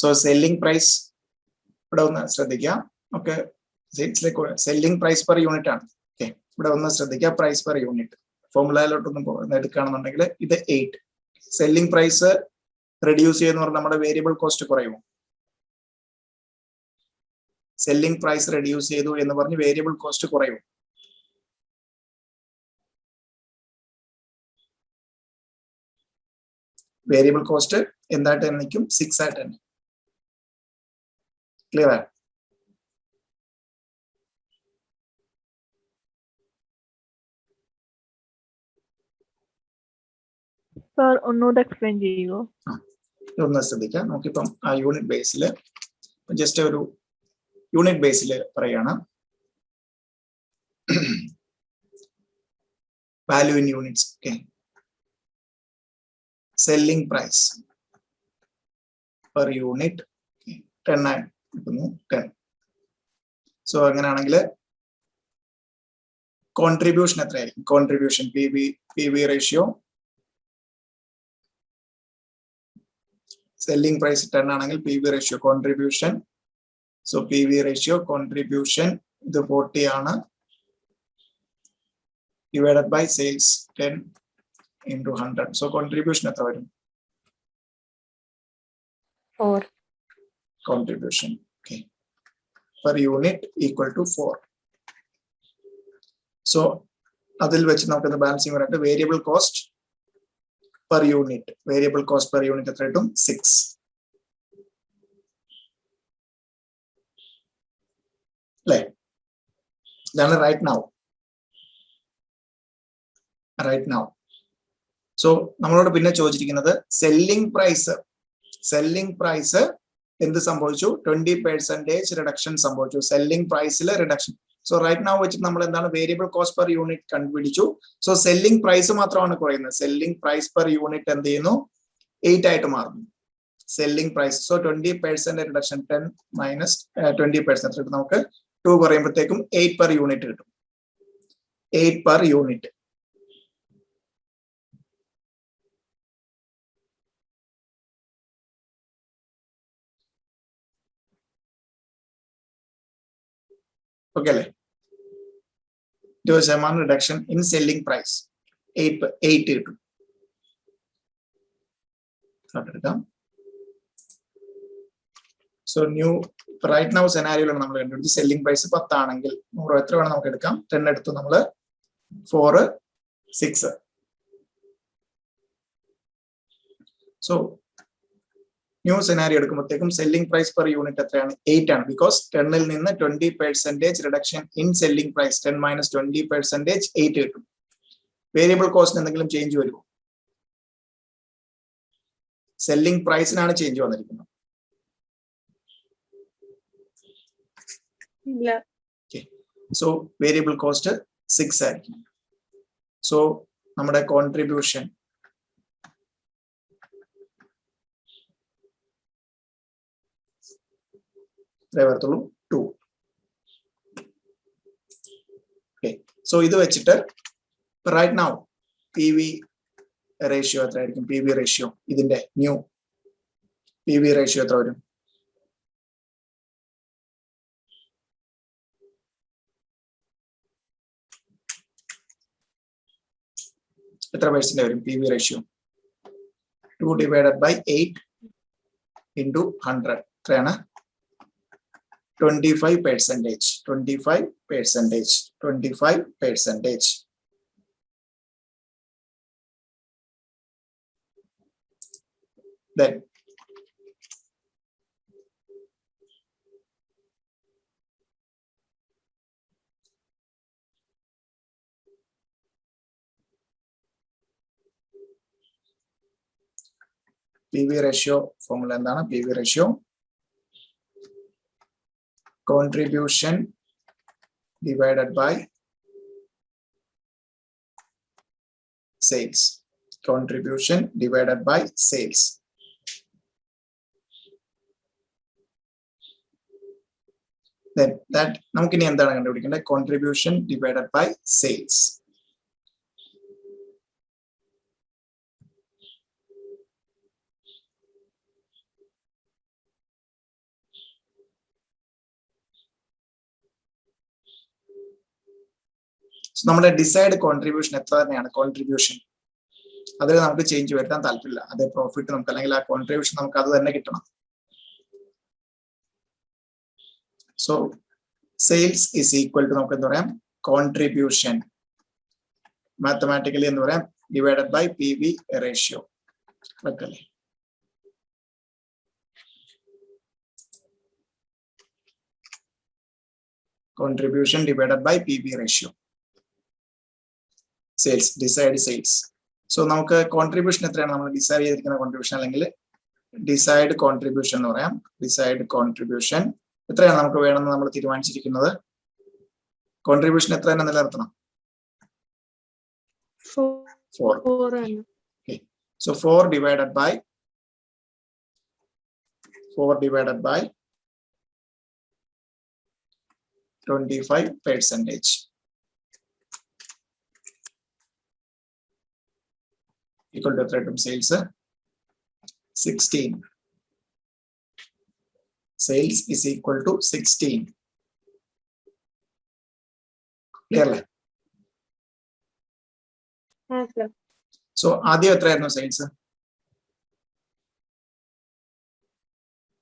സോ സെല്ലിംഗ് പ്രൈസ് ഇവിടെ ഒന്ന് ശ്രദ്ധിക്കാം. Okay, selling price per unit ആണ്. ഓക്കെ, ഇവിടെ ഒന്ന് ശ്രദ്ധിക്കുക, പ്രൈസ് പെർ യൂണിറ്റ് ഫോർമുലയിലോട്ടൊന്നും എടുക്കുകയാണെന്നുണ്ടെങ്കിൽ ഇത് 8. സെല്ലിംഗ് പ്രൈസ് റെഡ്യൂസ് ചെയ്യുന്ന പറഞ്ഞാൽ നമ്മുടെ വേരിയബിൾ കോസ്റ്റ് കുറയുമോ? സെല്ലിംഗ് പ്രൈസ് റെഡ്യൂസ് ചെയ്തു എന്ന് പറഞ്ഞ് വേരിയബിൾ കോസ്റ്റ് കുറയും. വേരിയബിൾ കോസ്റ്റ് എന്തായിട്ട് നിൽക്കും? 6 ആയിട്ട് തന്നെ. ക്ലിയർ ആണ്? സർ ഒന്നുകൂടെ എക്സ്പ്ലെയിൻ ചെയ്യുമോ? ഒന്ന് ശ്രദ്ധിക്കാം. നമുക്കിപ്പം ആ യൂണിറ്റ് ബേസിൽ ജസ്റ്റ് ഒരു യൂണിറ്റ് ബേസിൽ പറയാണ്. Value in units. Okay, selling price per unit 10 ആയി കിട്ടുന്നു. 10. സോ അങ്ങനെയാണെങ്കിൽ കോൺട്രിബ്യൂഷൻ എത്രയായിരിക്കും? Contribution P V ratio selling price 10 ആണെങ്കിൽ P V ratio contribution. So P V ratio contribution ഇത് 40 ആണ്, divided by sales 10 into 100. So contribution എത്ര വരും? 4. Contribution okay per unit equal to 4. So അതിൽ വെച്ച് നമുക്ക് balancing വരായിട്ട് variable cost per unit, variable cost per unit എത്ര കിട്ടും? 6. അല്ലേ? ഇതാണ് റൈറ്റ് നൗ. സോ നമ്മളോട് പിന്നെ ചോദിച്ചിരിക്കുന്നത് സെല്ലിംഗ് പ്രൈസ് എന്ത് സംഭവിച്ചു? 20% റിഡക്ഷൻ സംഭവിച്ചു. സെല്ലിംഗ് പ്രൈസിൽ റിഡക്ഷൻ. സോ റൈറ്റ് നൗ വെച്ചിട്ട് നമ്മൾ എന്താണ് വേരിയബിൾ കോസ്റ്റ് പെർ യൂണിറ്റ് കണ്ടുപിടിച്ചു. സോ സെല്ലിംഗ് പ്രൈസ് മാത്രമാണ് കുറയുന്നത്. സെല്ലിംഗ് പ്രൈസ് പെർ യൂണിറ്റ് എന്ത് ചെയ്യുന്നു? 8 ആയിട്ട് മാറുന്നു. Selling price. So 20% reduction 10 minus 20% നമുക്ക് 2 പറയുമ്പോഴത്തേക്കും 8 പെർ യൂണിറ്റ് കിട്ടും. 8 പെർ യൂണിറ്റ്. ഓക്കെ അല്ലേ? 20% റിഡക്ഷൻ ഇൻ സെല്ലിംഗ് പ്രൈസ് 8 കിട്ടും. എടുക്കാം. സോ ന്യൂ റൈറ്റ് നൗ സെനാരിയോയിലാണ് നമ്മൾ കണ്ടുപിടിച്ച് സെല്ലിംഗ് പ്രൈസ് 10 ആണെങ്കിൽ 100 എത്ര വേണം നമുക്ക് എടുക്കാം? 10 എടുത്തു നമ്മൾ 4 6. സോ ന്യൂ സെനാരിയോ എടുക്കുമ്പോഴത്തേക്കും സെല്ലിംഗ് പ്രൈസ് പെർ യൂണിറ്റ് എത്രയാണ്? 8 ആണ്. ബിക്കോസ് 10ൽ നിന്ന് 20% reduction in selling price 10 minus 20% 8 കിട്ടും. വേരിയബിൾ കോസ്റ്റിന് എന്തെങ്കിലും ചേഞ്ച് വരുമോ? സെല്ലിംഗ് പ്രൈസിനാണ് ചേഞ്ച് വന്നിരിക്കുന്നത്. സോ വേരിയബിൾ കോസ്റ്റ് 6 ആയിരിക്കും. സോ നമ്മുടെ കോൺട്രിബ്യൂഷൻ വരത്തുള്ളൂ 2. ഓക്കെ, സോ ഇത് വെച്ചിട്ട് right now P V ratio എത്ര ആയിരിക്കും? പി വി റേഷ്യോ ഇതിന്റെ ന്യൂ പി വി റേഷ്യോ എത്ര വരും? എത്ര പെർസെന്റ് വരും P V ratio? 2 divided by 8 into 100 എത്രയാണ്? 25%. 25%. 25%. Then PV ratio formula എന്താണ്? PV ratio contribution divided by sales. Contribution divided by sales. Then that നമുക്ക് ഇനി എന്താണ് കണ്ടുപിടിക്കേണ്ടത്? Contribution divided by sales. നമ്മുടെ ഡിസൈഡ് കോൺട്രിബ്യൂഷൻ എത്ര തന്നെയാണ്? കോൺട്രിബ്യൂഷൻ അതിൽ നമുക്ക് ചേഞ്ച് വരുത്താൻ താല്പര്യമില്ല. അതേ പ്രോഫിറ്റ് നമുക്ക് അല്ലെങ്കിൽ ആ കോൺട്രിബ്യൂഷൻ നമുക്ക് അത് തന്നെ കിട്ടണം. So sales is equal to നമുക്ക് എന്താ പറയാം? കോൺട്രിബ്യൂഷൻ മാത്തമാറ്റിക്കലി എന്ന് പറയാം divided by P V ratio. അല്ലേ? Contribution divided by P V ratio. Sales decide sales. So നമുക്ക് കോൺട്രിബ്യൂഷൻ എത്രയാണ് നമ്മൾ ഡിസൈഡ് ചെയ്തിരിക്കുന്ന കോൺട്രിബ്യൂഷൻ അല്ലെങ്കിൽ ഡിസൈഡ് കോൺട്രിബ്യൂഷൻ എന്ന് പറയാം. ഡിസൈഡ് കോൺട്രിബ്യൂഷൻ എത്രയാണ് നമുക്ക് വേണമെന്ന് നമ്മൾ തീരുമാനിച്ചിരിക്കുന്നത്? കോൺട്രിബ്യൂഷൻ എത്ര തന്നെ നിലനിർത്തണം? 4. So 4 divided by 25%. Equal to the rate of sales 16. Sales is equal to 16. Clear? So ആദ്യം എത്രയായിരുന്നു സെയിൽസ്?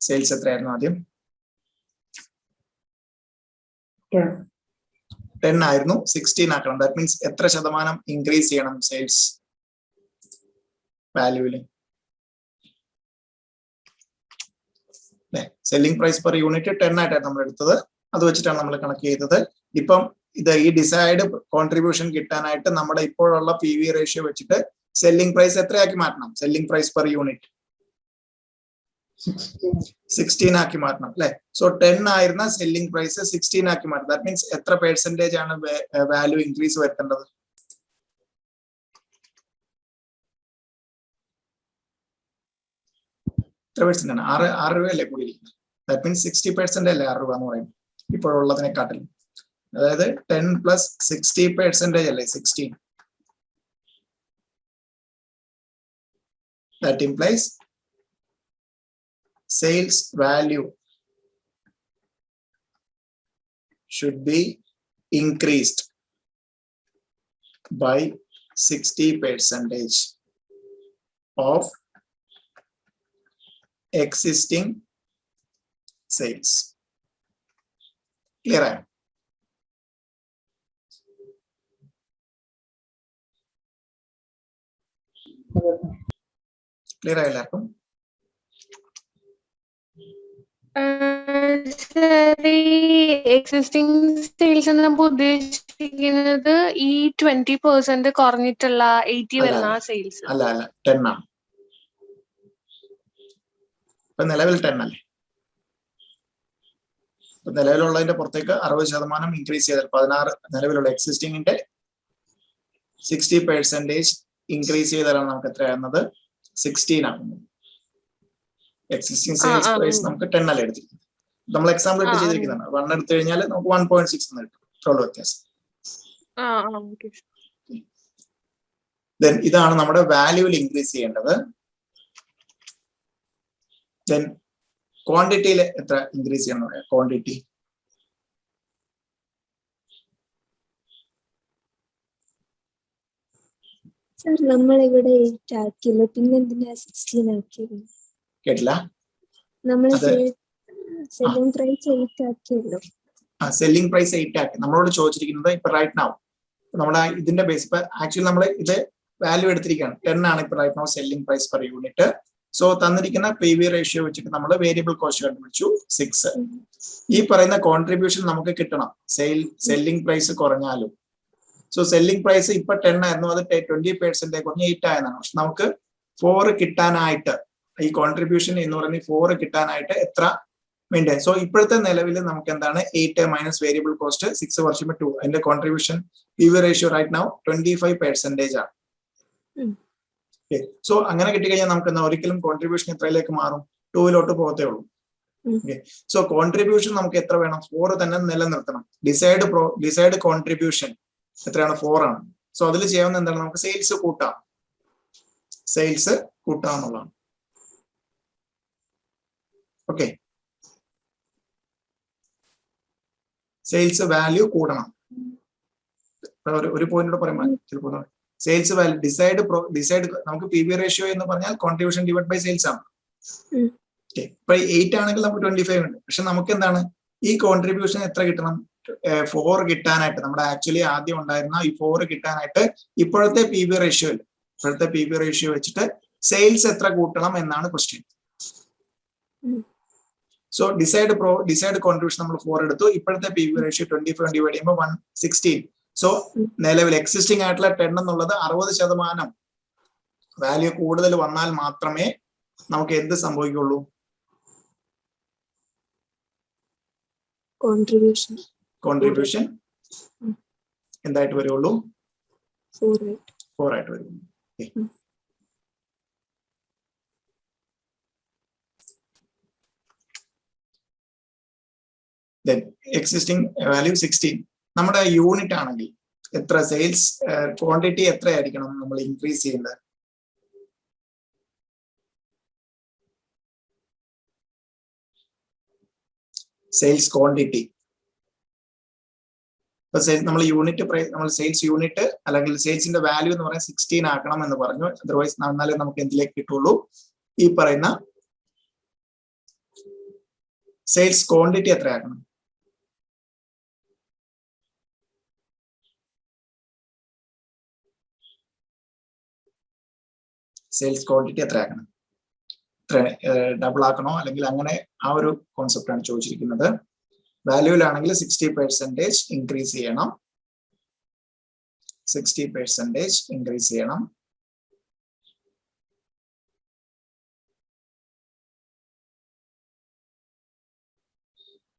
സെയിൽസ് എത്രയായിരുന്നു ആദ്യം? 10 ആയിരുന്നു. 16 ആക്കണം. ദാറ്റ് മീൻസ് എത്ര ശതമാനം ഇൻക്രീസ് ചെയ്യണം സെയിൽസ് വാല്യൂവില്? സെല്ലിംഗ് പ്രൈസ് പെർ യൂണിറ്റ് 10 ആയിട്ടാണ് നമ്മൾ എടുത്തത്. അത് വെച്ചിട്ടാണ് നമ്മൾ കണക്ക് ചെയ്തത്. ഇപ്പം ഇത് ഈ ഡിസൈഡ് കോൺട്രിബ്യൂഷൻ കിട്ടാനായിട്ട് നമ്മുടെ ഇപ്പോഴുള്ള പി വി റേഷ്യോ വെച്ചിട്ട് സെല്ലിംഗ് പ്രൈസ് എത്രയാക്കി മാറ്റണം? സെല്ലിംഗ് പ്രൈസ് പെർ യൂണിറ്റ് 16 ആക്കി മാറ്റണം അല്ലെ? സോ 10 ആയിരുന്ന സെല്ലിംഗ് പ്രൈസ് 16 ആക്കി മാറ്റണം. ദാറ്റ് മീൻസ് എത്ര പെർസെന്റേജ് ആണ് വാല്യൂ ഇൻക്രീസ് വരുത്തേണ്ടത്? എത്ര പെർസെന്റ് ആണ്? 6 രൂപയല്ലേ കൂടിയിരിക്കുന്നത്? ദാറ്റ് മീൻസ് 60% അല്ലേ 6 രൂപ എന്ന് പറയുന്നത് ഇപ്പോഴുള്ളതിനെക്കാട്ടിലും. അതായത് 10 പ്ലസ് 60% അല്ലേ 16. That implies sales value should be increased by 60% of existing sales. Clear? Clear ആയില്ലാർക്കും? എക്സിസ്റ്റിംഗ് സെയിൽസ് നമ്മൾ ഉദ്ദേശിക്കുന്നത് ഈ 20% കുറഞ്ഞിട്ടുള്ള 80 വരുന്ന സെയിൽസ് അല്ല 10 ആണ്. ഇപ്പൊ നിലവിൽ 10 അല്ലേ? ഇപ്പൊ നിലവിലുള്ളതിന്റെ പുറത്തേക്ക് 60% ഇൻക്രീസ് ചെയ്താൽ 16 നിലവിലുള്ള എക്സിസ്റ്റിംഗിന്റെ 60% ഇൻക്രീസ് ചെയ്താലാണ് നമുക്ക് എത്രയാകുന്നത്? 16 ആകുന്നത്. എക്സിസ്റ്റിംഗ് സെയിൽസ് പ്രൈസ് നമുക്ക് 10 അല്ലേ എടുത്തിരിക്കുന്നത്? നമ്മൾ എക്സാമ്പിൾ ഇട്ട് ചെയ്തിരിക്കുന്നതാണ്. 1 എടുത്തു കഴിഞ്ഞാൽ നമുക്ക് 1.6 എന്ന് കിട്ടും. ഇത്രയുള്ള വ്യത്യാസം. ദെൻ ഇതാണ് നമ്മുടെ വാല്യൂവിൽ ഇൻക്രീസ് ചെയ്യേണ്ടത്. ദെൻ ക്വാണ്ടിറ്റിയിൽ എത്ര ഇൻക്രീസ് ചെയ്യണം പറയാം. ക്വാണ്ടിറ്റി സർ നമ്മളിവിടെ 8 ആക്കിയല്ലോ, പിന്നെ എന്തിനാ 16 ആക്കിയത്? കേട്ടില്ല. നമ്മള് അത് സെല്ലിംഗ് പ്രൈസ് 8 ആക്കിയല്ലോ. സെല്ലിംഗ് പ്രൈസ് 8 ആക്കി. നമ്മളോട് ചോദിച്ചിരിക്കുന്നത് ഇപ്പൊ റൈറ്റ് നൗ നമ്മുടെ ഇതിന്റെ ബേസ് ഇപ്പൊ ആക്ച്വലി നമ്മൾ ഇത് വാല്യൂ എടുത്തിരിക്കുകയാണ്. 10 ആണ് ഇപ്പൊ right now selling price per unit. So തന്നിരിക്കുന്ന PV റേഷ്യോ വെച്ചിട്ട് നമ്മൾ വേരിയബിൾ കോസ്റ്റ് കണ്ടുപിടിച്ചു 6. ഈ പറയുന്ന കോൺട്രിബ്യൂഷൻ നമുക്ക് കിട്ടണം സെല്ലിംഗ് പ്രൈസ് കുറഞ്ഞാലും. സോ സെല്ലിംഗ് പ്രൈസ് ഇപ്പൊ 10 ആയിരുന്നു, അത് 20% കുറഞ്ഞ് 8 ആയതാണ്. പക്ഷെ നമുക്ക് 4 കിട്ടാനായിട്ട് ഈ കോൺട്രിബ്യൂഷൻ എന്ന് പറയുന്നത് 4 കിട്ടാനായിട്ട് എത്ര വേണ്ടേ? സോ ഇപ്പോഴത്തെ നിലവിൽ നമുക്ക് എന്താണ് 8 മൈനസ് വേരിയബിൾ കോസ്റ്റ് 6 വർഷം 2. അതിന്റെ contribution PV ratio right now 25% ആണ്. സോ അങ്ങനെ കിട്ടിക്കഴിഞ്ഞാൽ നമുക്ക് എന്താ ഒരിക്കലും കോൺട്രിബ്യൂഷൻ എത്രയിലേക്ക് മാറും? 2 പോകത്തേ ഉള്ളൂ. സോ കോൺട്രിബ്യൂഷൻ നമുക്ക് എത്ര വേണം? 4 തന്നെ നിലനിർത്തണം. ഡിസൈഡ് കോൺട്രിബ്യൂഷൻ എത്രയാണ്? 4 ആണ്. സോ അതിൽ ചെയ്യാവുന്ന എന്താണ്? നമുക്ക് സെയിൽസ് കൂട്ടാം എന്നുള്ളതാണ്. ഓക്കെ, സെയിൽസ് വാല്യൂ കൂടണം. ഒരു പോയിന്റ് പറയുമ്പോൾ ചിലപ്പോൾ സെയിൽസ് വാല്യൂ ഡിസൈഡ് നമുക്ക് PV റേഷ്യോ എന്ന് പറഞ്ഞാൽ കോൺട്രിബ്യൂഷൻ ഡിവൈഡ് ബൈ സെയിൽസ് ആണ്. ഇപ്പൊ 8 ആണെങ്കിൽ നമുക്ക് 25 ഉണ്ട്. പക്ഷെ നമുക്ക് എന്താണ് ഈ കോൺട്രിബ്യൂഷൻ എത്ര കിട്ടണം? 4 കിട്ടാനായിട്ട് നമ്മുടെ ആക്ച്വലി ആദ്യം ഉണ്ടായിരുന്ന ഈ 4 കിട്ടാനായിട്ട് ഇപ്പോഴത്തെ PV റേഷ്യോ വെച്ചിട്ട് സെയിൽസ് എത്ര കൂട്ടണം എന്നാണ് ക്വസ്റ്റ്യൻ. സോ ഡിസൈഡ് കോൺട്രിബ്യൂഷൻ നമ്മൾ 4 എടുത്തു. ഇപ്പോഴത്തെ PV റേഷ്യോ 25 ഡിവൈഡ് ചെയ്യുമ്പോൾ 116. സോ നിലവിൽ എക്സിസ്റ്റിംഗ് ആയിട്ടുള്ള 10 എന്നുള്ളത് 60% വാല്യൂ കൂടുതൽ വന്നാൽ മാത്രമേ നമുക്ക് എന്ത് സംഭവിക്കുള്ളൂ? കോൺട്രിബ്യൂഷൻ എന്തായിട്ട് വരുള്ളൂ? 4 ആയിട്ട് വരുള്ളൂ. Existing value 16. നമ്മുടെ യൂണിറ്റ് ആണെങ്കിൽ എത്ര സെയിൽസ് ക്വാണ്ടിറ്റി എത്രയായിരിക്കണം നമ്മൾ ഇൻക്രീസ് ചെയ്യേണ്ടത്? സെയിൽസ് ക്വാണ്ടിറ്റി നമ്മൾ യൂണിറ്റ് നമ്മൾ സെയിൽസ് യൂണിറ്റ് അല്ലെങ്കിൽ സെയിൽസിന്റെ വാല്യൂ എന്ന് പറയാൻ 16 ആക്കണം എന്ന് പറഞ്ഞു. അതർവൈസ് എന്നാലേ നമുക്ക് എന്തിലേക്ക് കിട്ടുള്ളൂ? ഈ പറയുന്ന സെയിൽസ് ക്വാണ്ടിറ്റി എത്രയാക്കണം? സെയിൽസ് ക്വാണ്ടിറ്റി എത്രയാക്കണം? ഡബിൾ ആക്കണോ അല്ലെങ്കിൽ അങ്ങനെ ആ ഒരു കോൺസെപ്റ്റ് ആണ് ചോദിച്ചിരിക്കുന്നത്. വാല്യൂലാണെങ്കിൽ 60% ഇൻക്രീസ് ചെയ്യണം. 60% ഇൻക്രീസ് ചെയ്യണം.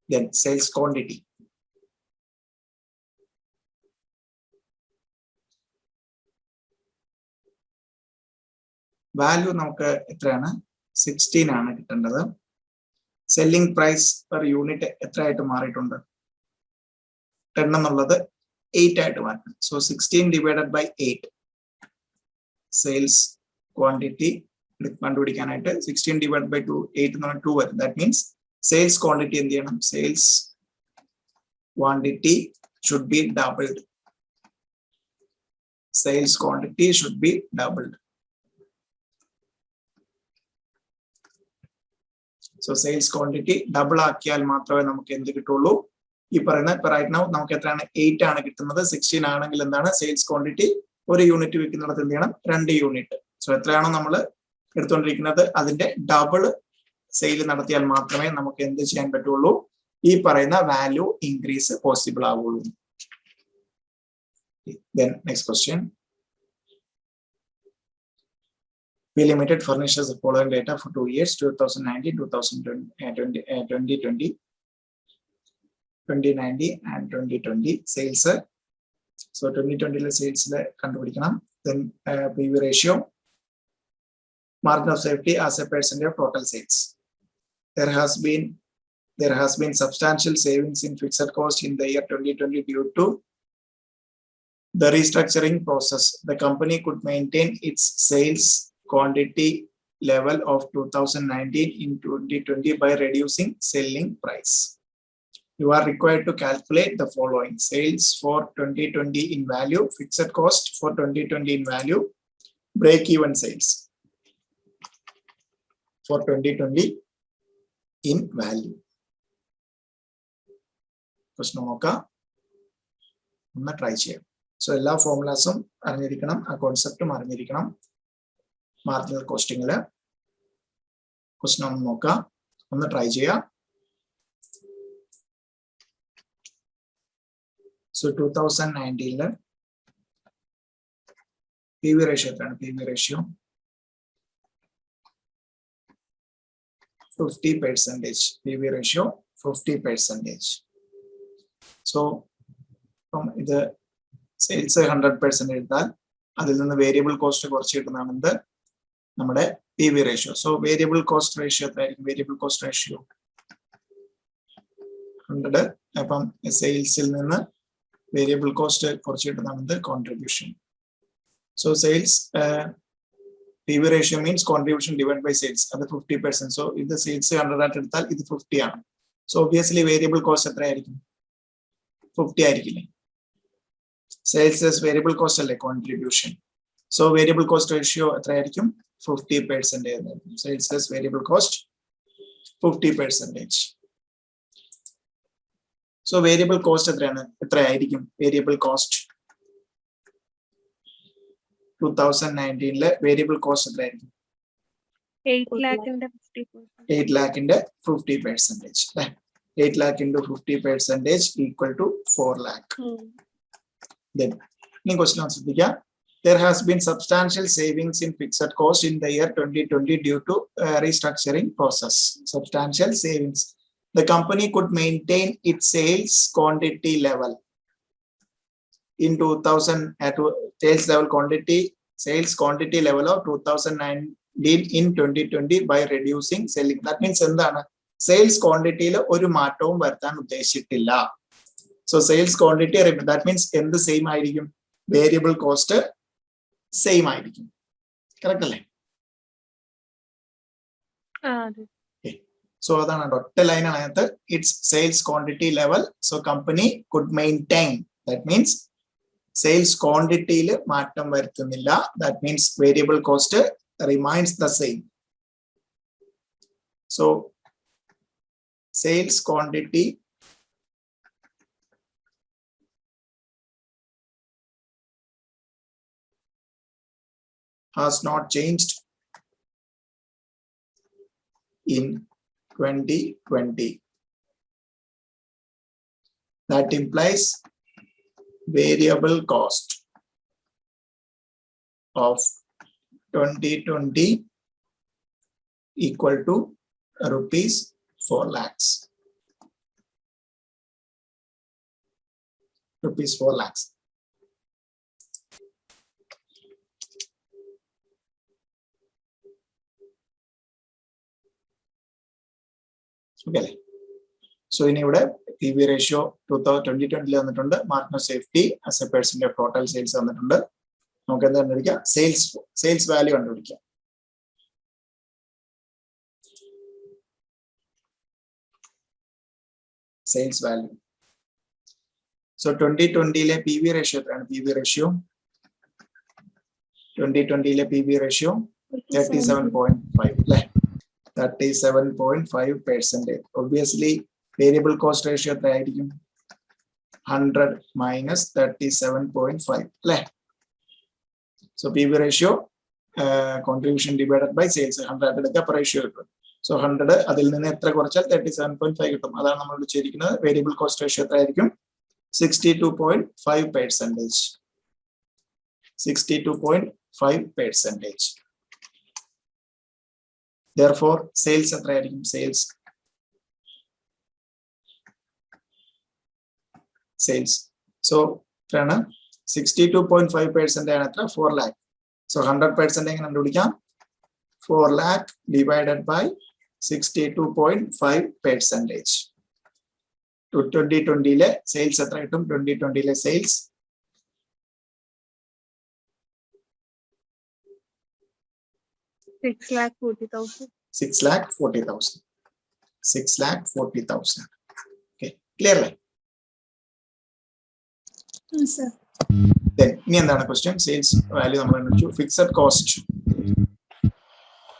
Then sales quantity. വാല്യൂ നമുക്ക് എത്രയാണ്? 16 ആണ് കിട്ടേണ്ടത്. സെല്ലിംഗ് പ്രൈസ് പെർ യൂണിറ്റ് എത്രയായിട്ട് മാറിയിട്ടുണ്ട്? 10 എന്നുള്ളത് 8 ആയിട്ട് മാറ്റണം. So 16 divided by 8 sales quantity കണ്ടുപിടിക്കാനായിട്ട് 16 ഡിവൈഡ് ബൈ 2 8 എന്ന് പറഞ്ഞാൽ 2 വരും. ദാറ്റ് മീൻസ് സെയിൽസ് ക്വാണ്ടിറ്റി എന്ത് ചെയ്യണം? Sales quantity should be doubled. Sales quantity should be doubled. So sales quantity double ആക്കിയാൽ മാത്രമേ നമുക്ക് എന്ത് കിട്ടുള്ളൂ? ഈ പറയുന്ന റൈറ്റ് നൗ നമുക്ക് എത്രയാണ്? 8 ആണ് കിട്ടുന്നത്. 16 ആണെങ്കിൽ എന്താണ് സെയിൽസ് ക്വാണ്ടിറ്റി? ഒരു യൂണിറ്റ് വിൽക്കുന്നിടത്ത് എന്ത് ചെയ്യണം? 2 യൂണിറ്റ്. സോ എത്രയാണോ നമ്മൾ എടുത്തുകൊണ്ടിരിക്കുന്നത് അതിന്റെ ഡബിൾ സെയിൽ നടത്തിയാൽ മാത്രമേ നമുക്ക് എന്ത് ചെയ്യാൻ പറ്റുള്ളൂ? ഈ പറയുന്ന വാല്യൂ ഇൻക്രീസ് പോസിബിൾ ആവുള്ളൂ. Then next question. We Limited furnishes the following data for 2 years: 2019, 2020, 2019 and 2020 sales. So 2020 sales കണ്ടുപിടിക്കണം. Then PV ratio, margin of safety as a percentage of total sales. There has been substantial savings in fixed cost in the year 2020 due to the restructuring process, the company could maintain its sales quantity level of 2019 in 2020 by reducing selling price. You are required to calculate the following: sales for 2020 in value, fixed cost for 2020 in value, break-even sales for 2020 in value. Question നോക്കാം, ഒന്ന് try ചെയ്യാം. So എല്ലാ ഫോർമുലാസും അറിഞ്ഞിരിക്കണം, ആ കോൺസെപ്റ്റും അറിഞ്ഞിരിക്കണം. Marginal കോസ്റ്റിംഗില് question ഒന്ന് നോക്കാം, ഒന്ന് ട്രൈ ചെയ്യാം. സോ 2019 PV ratio എത്രയാണ്? PV ratio 50%. PV ratio 50%. So ഇപ്പം ഇത് സെയിൽസ് 100% എടുത്താൽ അതിൽ നിന്ന് വേരിയബിൾ കോസ്റ്റ് കുറച്ച് കിട്ടുന്നതാണ് നമ്മുടെ PV ratio. So variable cost ratio എത്രയായിരിക്കും? Variable cost ratio 100. അപ്പം സെയിൽസിൽ നിന്ന് വേരിയബിൾ കോസ്റ്റ് കുറച്ച് കിട്ടുന്നതാണ് contribution. So sales PV ratio means contribution divide by sales, അത് 50%. സോ ഇത് സെയിൽസ് 100 ആയിട്ട് എടുത്താൽ ഇത് 50 ആണ്. സോ ഒബ്വിയസ്ലി വേരിയബിൾ കോസ്റ്റ് എത്രയായിരിക്കും? 50 ആയിരിക്കില്ലേ? സെയിൽസ് വേരിയബിൾ കോസ്റ്റ് അല്ലേ, contribution. So variable cost ratio എത്രയായിരിക്കും? 50%. Sales variable cost 50%. So variable cost എത്രയായിരിക്കും? വേരിയബിൾ കോസ്റ്റ് 2019 വേരിയബിൾ കോസ്റ്റ് എത്രയായിരിക്കും? 8 lakh into 50%. 8 lakh into 50%. 8 lakh into 50% equal to 4 lakh. Then, question answer. There has been substantial savings in fixed cost in the year 2020 due to restructuring process. Substantial savings. The company could maintain its sales quantity level in 2000 at sales quantity level of 2019 in 2020 by reducing selling. That means എന്താണ്? Sales ക്വാണ്ടിറ്റിയിൽ ഒരു മാറ്റവും വരുത്താൻ ഉദ്ദേശിച്ചിട്ടില്ല. So sales quantity, that means എന്ത് same ആയിരിക്കും? Variable cost same ആയിരിക്കും. Correct അല്ലേ? സോ അതാണ് ഒറ്റ ലൈനാണ് അതിനകത്ത്. It's sales quantity level. So company could maintain, that means sales ക്വാണ്ടിറ്റിയിൽ മാറ്റം വരുത്തുന്നില്ല. That means variable cost remains the same. So sales quantity has not changed in 2020. That implies variable cost of 2020 equal to rupees 4 lakhs. Rupees 4 lakhs. Okay. So in here, PV ratio 2020 വന്നിട്ടുണ്ട്. Margin of safety as a percent of total sales വന്നിട്ടുണ്ട്. നമുക്ക് എന്താ കണ്ടുപിടിക്കാം? Sales value കണ്ടുപിടിക്കാം. Sales value. So 2020 PV ratio എത്രയാണ്? PV ratio 2020 PV ratio 37.5 അല്ലേ? 37.5%. Obviously variable cost ratio എത്രയായിരിക്കും? 100 minus 37.5 അല്ലേ? So PV ratio contribution divided by sales 100 എടുക്കുക, ratio കിട്ടും. സോ 100 അതിൽ നിന്ന് എത്ര കുറച്ചാൽ 37.5 കിട്ടും. അതാണ് നമ്മൾ വിളിച്ചിരിക്കുന്നത്. വേരിയബിൾ കോസ്റ്റ് റേഷ്യോ എത്രയായിരിക്കും? 62.5%. 62.5%. Therefore സെയിൽസ് എത്രയായിരിക്കും? സെയിൽസ് സോ എത്രയാണ്? 62.5% ആണ് എത്ര? 4 lakh. സോ 100% എങ്ങനെ കണ്ടുപിടിക്കാം? 4 lakh divided by 62.5%. 2020 സെയിൽസ് എത്ര കിട്ടും? 2020 സെയിൽസ് 6,40,000. 6,40,000. 6,40,000. Okay, clear അല്ലേ? sir. Then ഇനി എന്താണ് ക്വസ്റ്റ്യൻ? സെയിൽസ് വാല്യൂ നമ്മൾ കണ്ടുപിടിച്ചു. Fixed cost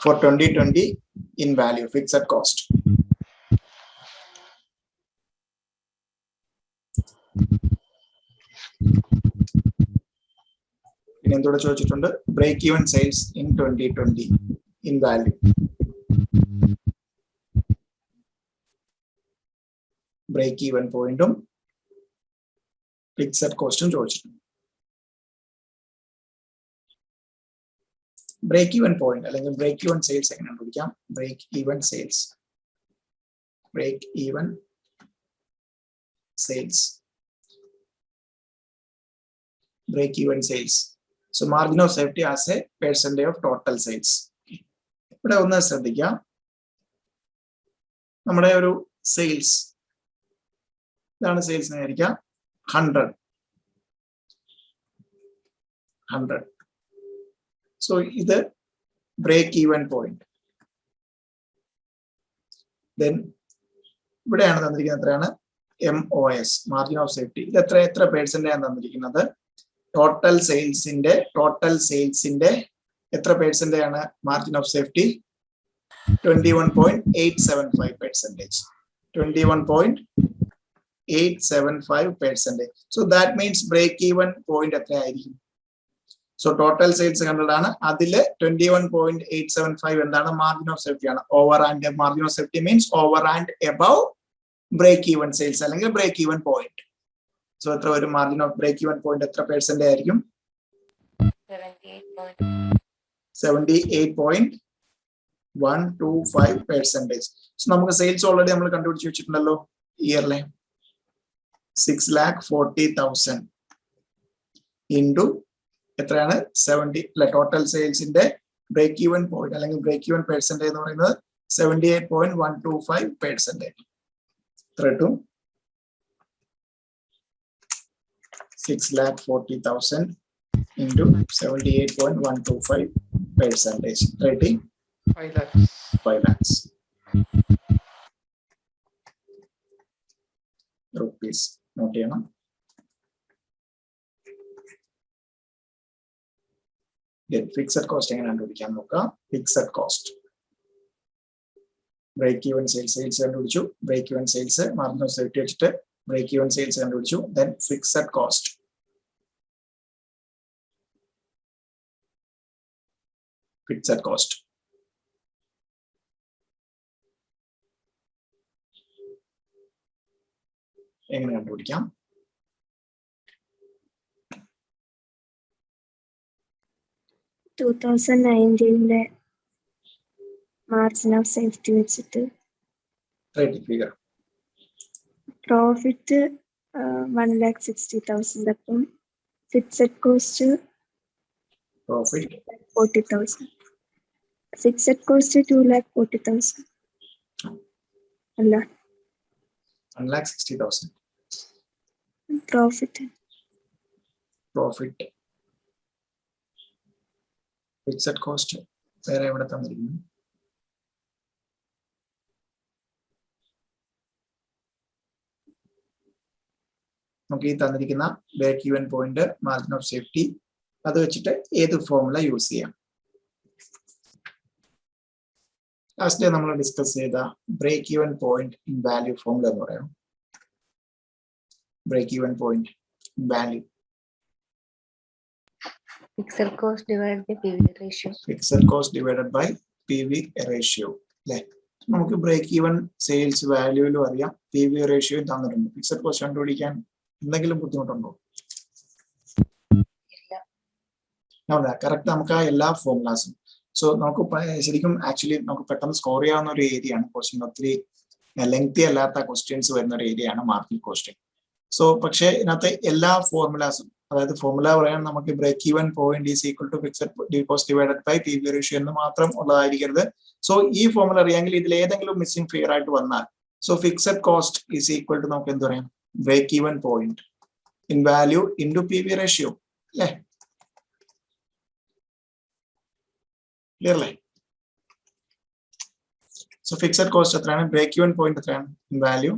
for 2020 in value, fixed cost. പിന്നെ എന്തോടെ ചോദിച്ചിട്ടുണ്ട്? Break even sales in 2020 in value. Break even പോയിന്റും ഫിക്സഡ് കോസ്റ്റും ചോദിച്ചിട്ടുണ്ട്. ബ്രേക്ക് ഈവൻ പോയിന്റ് അല്ലെങ്കിൽ ബ്രേക്ക് ഈവൻ സെയിൽസ് എങ്ങനെ കണ്ടുപിടിക്കാം? Break even sales, break even sales, break even sales. So margin of safety as a percentage of total sales. ഇവിടെ ഒന്ന് ശ്രദ്ധിക്കാം, നമ്മുടെ ഒരു സെയിൽസ്, ഇതാണ് സെയിൽസ് എന്ന് വിചാരിക്കാം, 100. സോ ഇത് ബ്രേക്ക് ഈവൻ പോയിന്റ്. ദെൻ ഇവിടെയാണ് തന്നിരിക്കുന്നത് എത്രയാണ്? MOS, margin of safety. ഇത് എത്ര പേഴ്സെന്റേജ് ആണ് തന്നിരിക്കുന്നത്? ടോട്ടൽ സെയിൽസിന്റെ എത്ര പേഴ്സെന്റേജ് ആണ് margin of safety? 21.875%. 21.875%. So that means break even point എത്രയായിരിക്കും? സോ ടോട്ടൽ സെയിൽസ് 100 ആണ്, അതില് 21.875 എന്താണ്? മാർജിൻ ഓഫ് സേഫ്റ്റി ആണ്. Over and margin of safety means over and above break even sales അല്ലെങ്കിൽ ബ്രേക്ക് ഈവൻ പോയിന്റ്. സോ എത്ര ഒരു margin of break even point എത്ര percent ആയിരിക്കും? 78.125%. സോ നമുക്ക് സെയിൽസ് ഓൾറെഡി നമ്മൾ കണ്ടുപിടിച്ച് വെച്ചിട്ടുണ്ടല്ലോ ഇയറിലെ. 6,40,000 ഇൻറ്റു എത്രയാണ്? 70 അല്ലെ? ടോട്ടൽ സെയിൽസിന്റെ ബ്രേക്ക് ഈവൻ പോയിന്റ് അല്ലെങ്കിൽ ബ്രേക്ക് ഈവൻ പെർസെന്റേജ് എന്ന് പറയുന്നത് 78.125%. എത്ര കിട്ടും? 6,40,000 into 78.125%. 5 lakhs rupees. നോട്ട് ചെയ്യണം. ഫിക്സഡ് കോസ്റ്റ് എങ്ങനെ കണ്ടുപിടിക്കാൻ നോക്കാം? Fixed cost, break even sales കണ്ടുപിടിച്ചു. Break even sales margin of safety വെച്ചിട്ട് ബ്രേക്ക് ഈവൻ സെയിൽസ് കണ്ടുപിടിച്ചു. Then fixed cost, fixed cost എങ്ങനെ കണ്ടുപിടിക്കാം? 2019 മാർജിൻ ഓഫ് സേഫ്റ്റി വെച്ചിട്ട് ഫിഗർ പ്രോഫിറ്റ് 1,60,000. അപ്പം fixed cost profit 40,000. Fixed cost 2,40,000 അല്ല? 1,60,000. പ്രോഫിറ്റ് ഫിക്സഡ് കോസ്റ്റ് വേറെ എവിടെ തന്നിരിക്കുന്നു? നമുക്ക് ഈ തന്നിരിക്കുന്ന break even point, margin of safety, അത് വെച്ചിട്ട് ഏത് ഫോർമുല യൂസ് ചെയ്യാം? ലാസ്റ്റ് നമ്മൾ ഡിസ്കസ് ചെയ്ത break even point in value formula എന്ന് പറയാം. Break even point in value, fixed cost divide by PV ratio. Fixed cost divided by PV ratio അല്ലെ? നമുക്ക് ബ്രേക്ക് ഈവൻ സെയിൽസ് വാല്യൂയിലും അറിയാം, PV റേഷ്യോയും തന്നിട്ടുണ്ട്. Fixed cost കണ്ടുപിടിക്കാൻ എന്തെങ്കിലും ബുദ്ധിമുട്ടുണ്ടോ? കറക്റ്റ് നമുക്ക് ആ എല്ലാ ഫോർമുലാസും. സോ നമുക്ക് ശരിക്കും ആക്ച്വലി നമുക്ക് പെട്ടെന്ന് സ്കോർ ചെയ്യാവുന്ന ഒരു ഏരിയ ആണ്. ക്വസ്റ്റ്യൻ ഒത്തിരി ലെങ്തി അല്ലാത്ത ക്വസ്റ്റ്യൻസ് വരുന്ന ഒരു ഏരിയ ആണ് മാർജിൻ കോസ്റ്റിംഗ്. സോ പക്ഷേ ഇതിനകത്ത് എല്ലാ ഫോർമുലാസും, അതായത് ഫോർമുല പറയാൻ നമുക്ക് break even point is equal to fixed cost divided by PV ratio എന്ന് മാത്രം ഉള്ളതായിരിക്കരുത്. സോ ഈ ഫോർമുല അറിയാമെങ്കിൽ ഇതിൽ ഏതെങ്കിലും മിസ്സിംഗ് ഫിഗർ ആയിട്ട് വന്നാൽ, so fixed cost is equal to നമുക്ക് എന്ത് പറയാം? Break even point in value into PV ratio അല്ലേ? ക്ലിയർ അല്ലേ? സോ ഫിക്സഡ് കോസ്റ്റ് എത്രയാണ്? ബ്രേക്ക് ഈവൻ പോയിന്റ് എത്രയാണ്? In value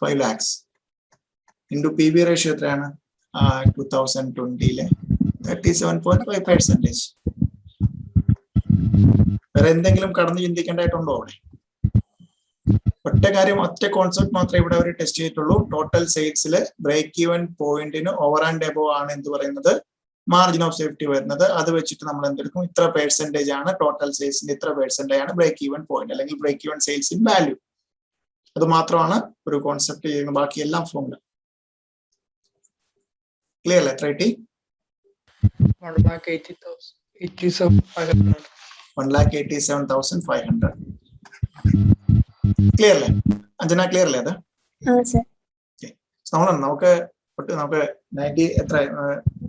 5 lakhs into P B ratio എത്രയാണ്? 2020 37.5%. വേറെ എന്തെങ്കിലും കടന്ന് ചിന്തിക്കേണ്ടതായിട്ടുണ്ടോ അവിടെ? ഒറ്റ കാര്യം, ഒറ്റ കോൺസെപ്റ്റ് മാത്രമേ ഇവിടെ അവർ ടെസ്റ്റ് ചെയ്തിട്ടുള്ളൂ. ടോട്ടൽ സെയിൽസിൽ ബ്രേക്ക് ഈവൻ പോയിന്റിന് ഓവർ ആൻഡ് എബോ ആണ് എന്ത് പറയുന്നത്? മാർജിൻ ഓഫ് സേഫ്റ്റി വരുന്നത്. അത് വെച്ചിട്ട് നമ്മൾ എന്തെടുക്കും? ഇത്ര പെർസെന്റേജ് ആണ് ടോട്ടൽ സെയിൽസിന്റെ, ഇത്ര പെർസെന്റേജ് ആണ് ബ്രേക്ക് ഈവൻ പോയിന്റ് അല്ലെങ്കിൽ break even sales in value. അത് മാത്രമാണ് ഒരു കോൺസെപ്റ്റ് ചെയ്യുന്നത്. ബാക്കി എല്ലാം ഫോമുല. ക്ലിയർ അല്ലേ? ട്രൈ 1,87,500. ക്ലിയർ അല്ലേ അഞ്ജന? ക്ലിയർ അല്ലേ അത്? നമുക്ക് 90 എത്ര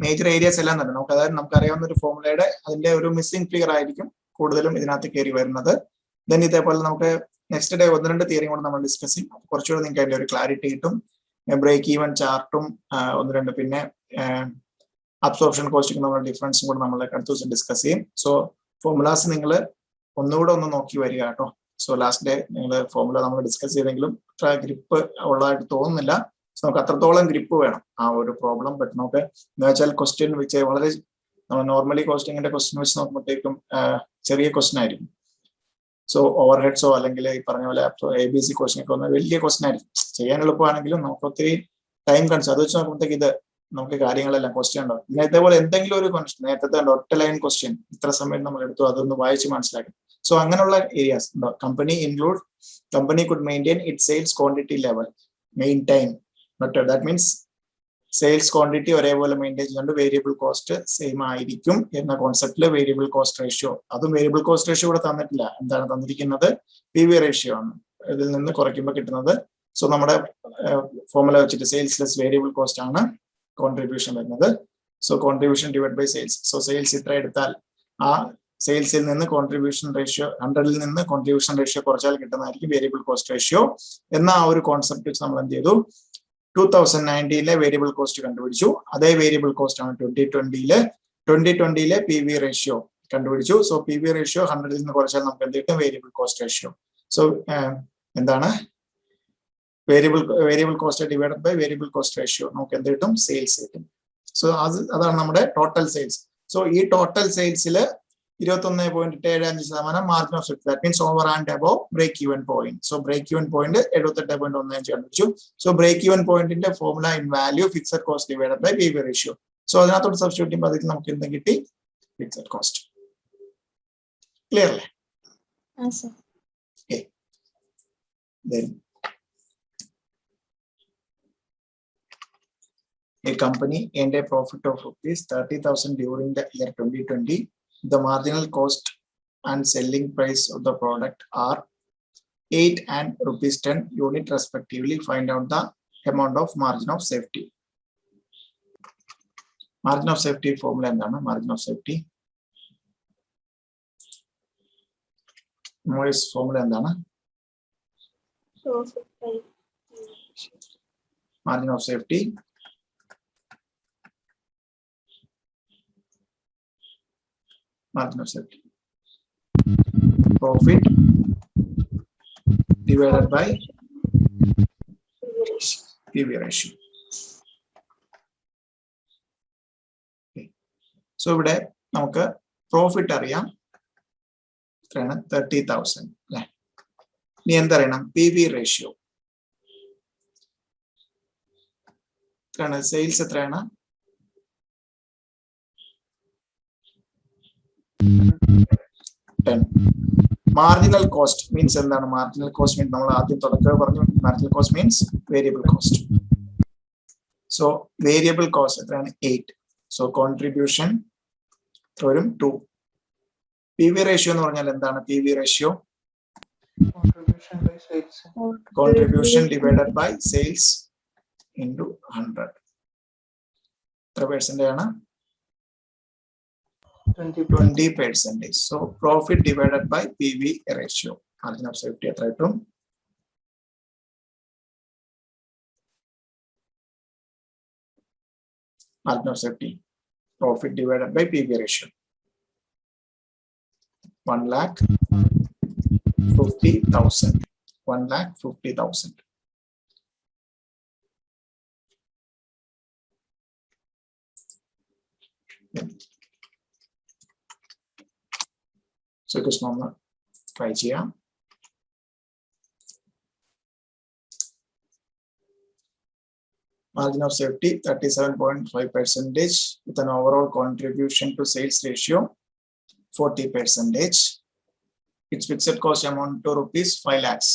മേജർ ഏരിയസ് എല്ലാം തന്നെ നമുക്ക്, അതായത് നമുക്ക് അറിയാവുന്ന ഒരു ഫോമുലയുടെ അതിന്റെ ഒരു മിസ്സിംഗ് ഫിഗർ ആയിരിക്കും കൂടുതലും ഇതിനകത്ത് കയറി വരുന്നത്. ദെൻ ഇതേപോലെ നമുക്ക് നെക്സ്റ്റ് ഡേ 1-2 തിയറി കൂടെ നമ്മൾ ഡിസ്കസ് ചെയ്യും. കുറച്ചുകൂടെ നിങ്ങൾക്ക് അതിന്റെ ഒരു ക്ലാരിറ്റി കിട്ടും. ബ്രേക്ക് ഈവൻ ചാർട്ടും 1-2 പിന്നെ അബ്സോർപ്ഷൻ കോസ്റ്റിംഗ് നമ്മൾ ഡിഫറൻസും കൂടെ നമ്മൾ അടുത്ത ദിവസം ഡിസ്കസ് ചെയ്യും. സോ ഫോമുലാസ് നിങ്ങൾ ഒന്നുകൂടെ ഒന്ന് നോക്കി വരിക കേട്ടോ. സോ ലാസ്റ്റ് ഡേ നിങ്ങൾ ഫോമുല നമ്മൾ ഡിസ്കസ് ചെയ്തെങ്കിലും അത്ര ഗ്രിപ്പ് ഉള്ളതായിട്ട് തോന്നുന്നില്ല. നമുക്ക് അത്രത്തോളം ഗ്രിപ്പ് വേണം ആ ഒരു പ്രോബ്ലം. ബട്ട് നമുക്ക് എന്ന് വെച്ചാൽ ക്വസ്റ്റ്യൻ വെച്ച് വളരെ നോർമലി കോസ്റ്റിംഗിന്റെ ക്വസ്റ്റ്യൻ വെച്ച് നോക്കുമ്പോഴത്തേക്കും ചെറിയ ക്വസ്റ്റ്യൻ ആയിരിക്കും. സോ ഓവർ ഹെഡ്സോ അല്ലെങ്കിൽ ഈ പറഞ്ഞ പോലെ ABC ക്വസ്റ്റ്യൻ ഒക്കെ ഒന്ന് വലിയ ക്വസ്റ്റ്യൻ ആയിരിക്കും. ചെയ്യാൻ എളുപ്പമാണെങ്കിലും നമുക്ക് ഒത്തിരി ടൈം കൺസ്യൂം. അത് വെച്ച് നോക്കുമ്പോഴത്തേക്ക് ഇത് നമുക്ക് കാര്യങ്ങളെല്ലാം ക്വസ്റ്റ്യൻ ഉണ്ടാവും. പിന്നെ ഇതേപോലെ എന്തെങ്കിലും ഒരു ക്വസ്റ്റ്യൻ നേരത്തെ ഒറ്റ ലൈൻ ക്വസ്റ്റ്യൻ ഇത്ര സമയം നമ്മൾ എടുത്തു അതൊന്ന് വായിച്ച് മനസ്സിലാക്കി. സോ അങ്ങനെയുള്ള ഏരിയാസ് ഉണ്ടോ? Company could maintain it sales quantity level maintain. That means sales quantity ഒരേപോലെ മെയിൻറ്റെയിൻ ചെയ്യുന്നുണ്ട്, വേരിയബിൾ കോസ്റ്റ് സെയിം ആയിരിക്കും എന്ന കോൺസെപ്റ്റില് വേരിയബിൾ കോസ്റ്റ് റേഷ്യോ. അതും വേരിയബിൾ കോസ്റ്റ് റേഷ്യോ ഇവിടെ തന്നിട്ടില്ല. എന്താണ് തന്നിരിക്കുന്നത്? PV റേഷ്യോ ആണ് ഇതിൽ നിന്ന് കുറയ്ക്കുമ്പോൾ കിട്ടുന്നത്. സോ നമ്മുടെ ഫോർമുല വെച്ചിട്ട് സെയിൽസ് ലെസ് വേരിയബിൾ കോസ്റ്റ് ആണ് കോൺട്രിബ്യൂഷൻ വരുന്നത്. So contribution divide by sales. So sales ഇത്ര എടുത്താൽ ആ സെയിൽസിൽ നിന്ന് കോൺട്രിബ്യൂഷൻ റേഷ്യോ 100-ൽ നിന്ന് കോൺട്രിബ്യൂഷൻ റേഷ്യോ കുറച്ചാൽ കിട്ടുന്നതായിരിക്കും വേരിയബിൾ കോസ്റ്റ് റേഷ്യോ എന്ന ആ ഒരു കോൺസെപ്റ്റ് വെച്ച് നമ്മൾ എന്ത് ചെയ്തു? 2019 വേരിയബിൾ കോസ്റ്റ് കണ്ടുപിടിച്ചു. അതേ വേരിയബിൾ കോസ്റ്റ് ആണ് 2020 PV റേഷ്യോ കണ്ടുപിടിച്ചു. സോ PV റേഷ്യോ 100-ൽ നിന്ന് കുറച്ചാൽ നമുക്ക് എന്ത് കിട്ടും? Variable cost ratio. സോ എന്താണ് variable cost divided by variable cost ratio നമുക്ക് എന്ത് കിട്ടും? സെയിൽസ് കിട്ടും. സോ അതാണ് നമ്മുടെ ടോട്ടൽ സെയിൽസ്. സോ ഈ ടോട്ടൽ സെയിൽസിൽ 21.75% margin of safety. That means over and above break even point. So break even point 78.15 കണ്ടുപിടിച്ചു. സോ ബ്രേക്ക് ഈവൻ പോയിന്റിന്റെ formula in value fixed cost divided by PV ratio. So അതിനകത്തോട് substitute ചെയ്യുമ്പോൾ അതിൽ നമുക്ക് എന്ത് കിട്ടി? Fixed cost. Clear അല്ലേ? A company earned a profit of ₹30,000 during the year 2020. The marginal cost and selling price of the product are 8 and ₹10 unit respectively. Find out the amount of margin of safety. Margin of safety formula endana? Margin of safety formula endana? Margin of safety profit divided by PV ratio. So ഇവിടെ നമുക്ക് profit അറിയാം, എത്രയാണ്? 30,000 അല്ലെ. ഇനി എന്തറിയണം? PV ratio എത്രയാണ്? Sales എത്രയാണ്? 10. Marginal cost means എന്താണ്? Marginal cost means നമ്മൾ ആദ്യം തുടക്കത്തിൽ പറഞ്ഞു, marginal cost means variable cost. So variable cost എത്രയാണ്? 8. സോ കോൺട്രിബ്യൂഷൻ വരും 2. PV റേഷ്യോ എന്ന് പറഞ്ഞാൽ എന്താണ്? PV ratio contribution divided by sales into 100. എത്ര പെർസെന്റ് ആണ്? 20%. So profit divided by PV ratio. Margin of safety എത്ര കിട്ടും? Margin of safety profit divided by PV ratio 1,04,000 1,50,000. 1,50,000. So just normal try ചെയ്യാം. Margin of safety 37.5% with an overall contribution to sales ratio 40%. Its fixed cost amount to rupees 5 lakhs.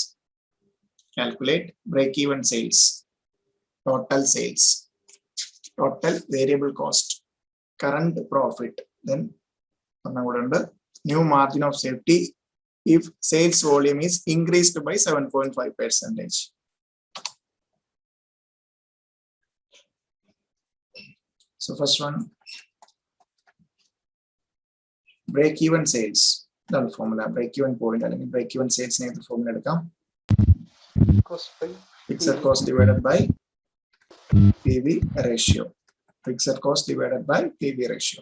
Calculate break-even sales, total sales, total variable cost, current profit. Then new margin of safety if sales volume is increased by 7.5%. So first one, break-even sales. That's the formula. Break-even point. Break-even sales name the formula. Fixed cost divided by PV ratio. Fixed cost divided by PV ratio.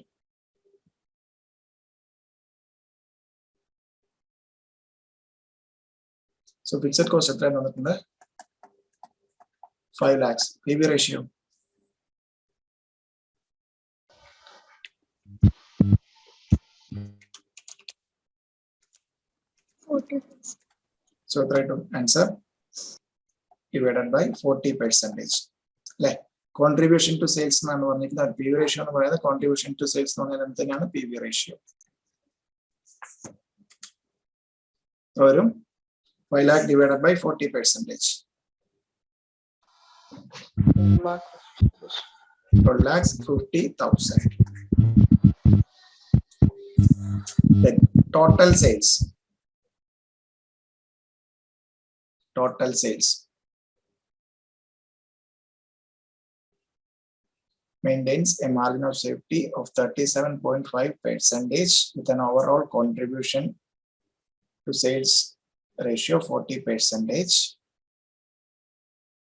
So fixed cost at 5 lakhs. PV ratio. So try to answer divided by 40%. Like contribution to sales PV ratio contribution to sales PV ratio. 5 lakh divided by 40%. 12,50,000. Then total sales. Total sales. Maintains a margin of safety of 37.5% with an overall contribution to sales ratio 40%.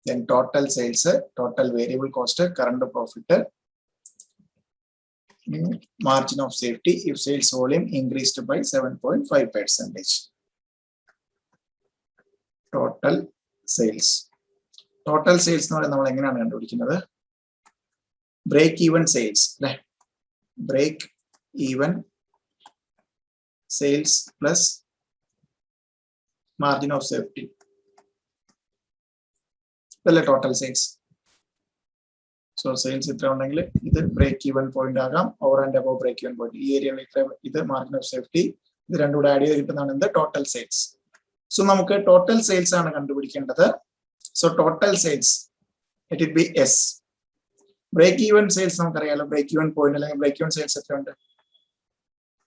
Then total sales, total variable cost, current profit, margin of safety if sales volume increased by 7.5%. Total sales. Total sales break even sales. Break even sales plus margin of safety. Total sales. So sales is break even point over and above break even point. This area is margin of safety. This is the total sales. So we total sales. So total sales, it will be S. Break even sales, break even point, break even sales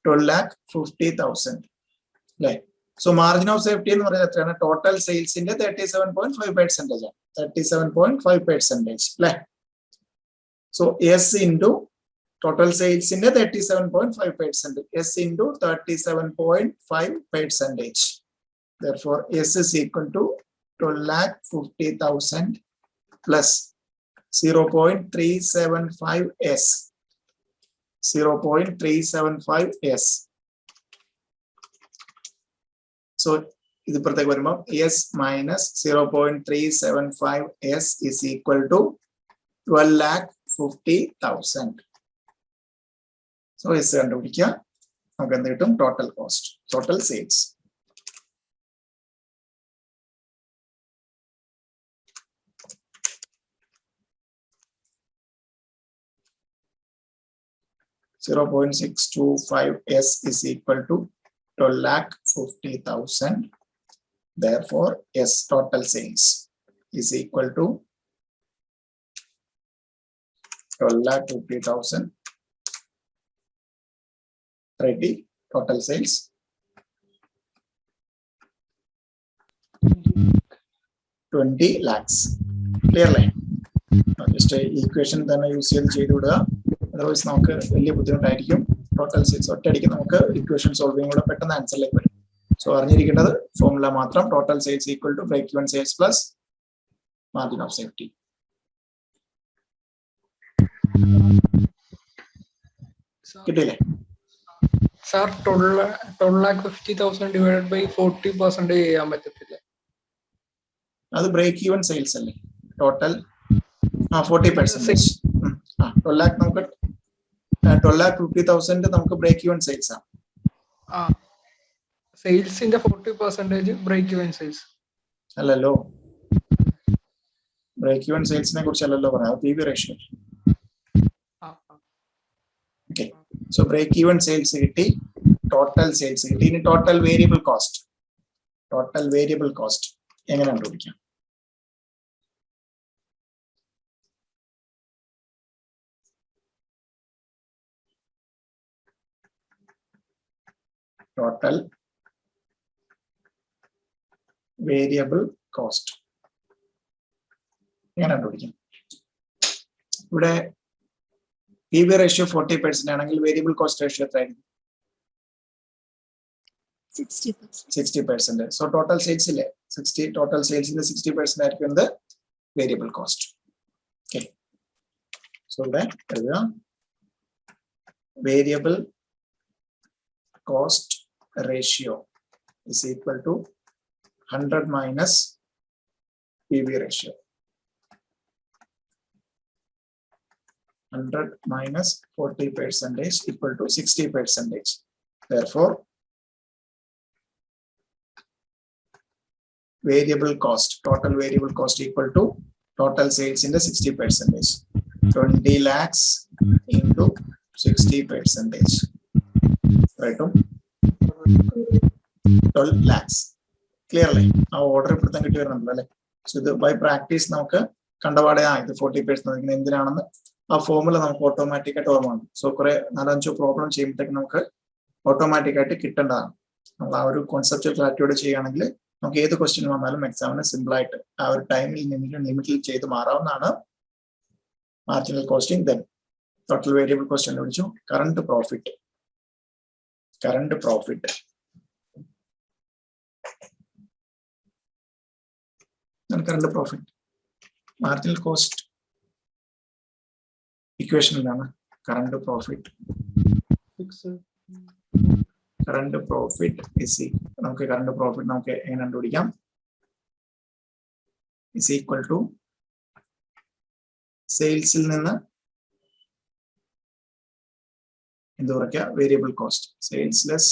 12,50,000. So margin of safety total sales in 37.5%. 37.5%. So S into total sales in 37.5%. S into 37.5%. Therefore, S is equal to 12,50,000 plus 0.375 S. 0.375 S. So, S minus 0.375 S is equal to 12,50,000. So, S total cost, total sales. (0.625) S is equal to 12,50,000. Therefore, S total sales is equal to 12,50,000. 30 total sales. 20 lakhs. Clearly. Just equation then use otherwise total sales equation solving answer like that. So formula matram total sales equal to break even sales plus margin of safety. Sir 12,50,000 divided by 40% ചെയ്യാൻ പറ്റത്തില്ല. അത് break even sales അല്ലേ total 40%. 12 lakh നമുക്ക് 12,50,000 നമുക്ക് break even sales ആണ്. സെയിൽസിന്റെ 40% break even sales അല്ലല്ലോ, break even സെയിൽസിനെ കുറിച്ചല്ലല്ലോ പറയാം, P V ratio. Okay, so break even sales കിട്ടി, ടോട്ടൽ സെയിൽസ് കിട്ടി. ഇനി ടോട്ടൽ വേരിയബിൾ കോസ്റ്റ് എങ്ങനെ കണ്ടുപിടിക്കാം? ടോട്ടൽ വേരിയബിൾ കോസ്റ്റ് എങ്ങനെ കണ്ടുപിടിക്കാം? ഇവിടെ പി വി റേഷ്യോ 40% ആണെങ്കിൽ വേരിയബിൾ കോസ്റ്റ് റേഷ്യോ എത്രയായിരിക്കും? 60%. സോ ടോട്ടൽ സെയിൽസിലെ 60 ടോട്ടൽ സെയിൽസിന്റെ 60% ആയിരിക്കും എന്ത്? Variable cost. ഓക്കെ, സോ ഇവിടെ എഴുതുക variable cost ratio is equal to 100 minus P V ratio. 100 minus 40% equal to 60%. Therefore, variable cost, total variable cost equal to total sales in the 60%. 20 lakhs into 60%. Right? 12 lakhs. Clearly, our order is so by practice now കണ്ടപാടെ ഇത് 40% എന്തിനാണെന്ന് ആ formula നമുക്ക് automatic ആയിട്ട് ഓർമ്മ ഉണ്ട്. So കുറെ 4-5 problem ചെയ്യുമ്പോഴത്തേക്ക് നമുക്ക് ഓട്ടോമാറ്റിക് ആയിട്ട് കിട്ടേണ്ടതാണ്. നമ്മൾ ആ ഒരു കോൺസെപ്റ്റ് ക്ലാരിറ്റിയോടെ ചെയ്യുകയാണെങ്കിൽ നമുക്ക് ഏത് ക്വസ്റ്റ്യൻ വന്നാലും എക്സാമിന് സിമ്പിൾ ആയിട്ട് ആ ഒരു ടൈമിൽ ലിമിറ്റിൽ ചെയ്ത് മാറാവുന്നതാണ്. Marginal costing, then total variable cost കണ്ടുപിടിച്ചു. Current profit marginal cost equation എന്താണ്? കറണ്ട് പ്രോഫിറ്റ് നമുക്ക് കറണ്ട് പ്രോഫിറ്റ് നമുക്ക് എങ്ങനെ കണ്ടുപിടിക്കാം? ഇസ് ഈക്വൽ ടു സെയിൽസിൽ നിന്ന് എന്ത് കുറയ്ക്കുക? Variable cost. Sales less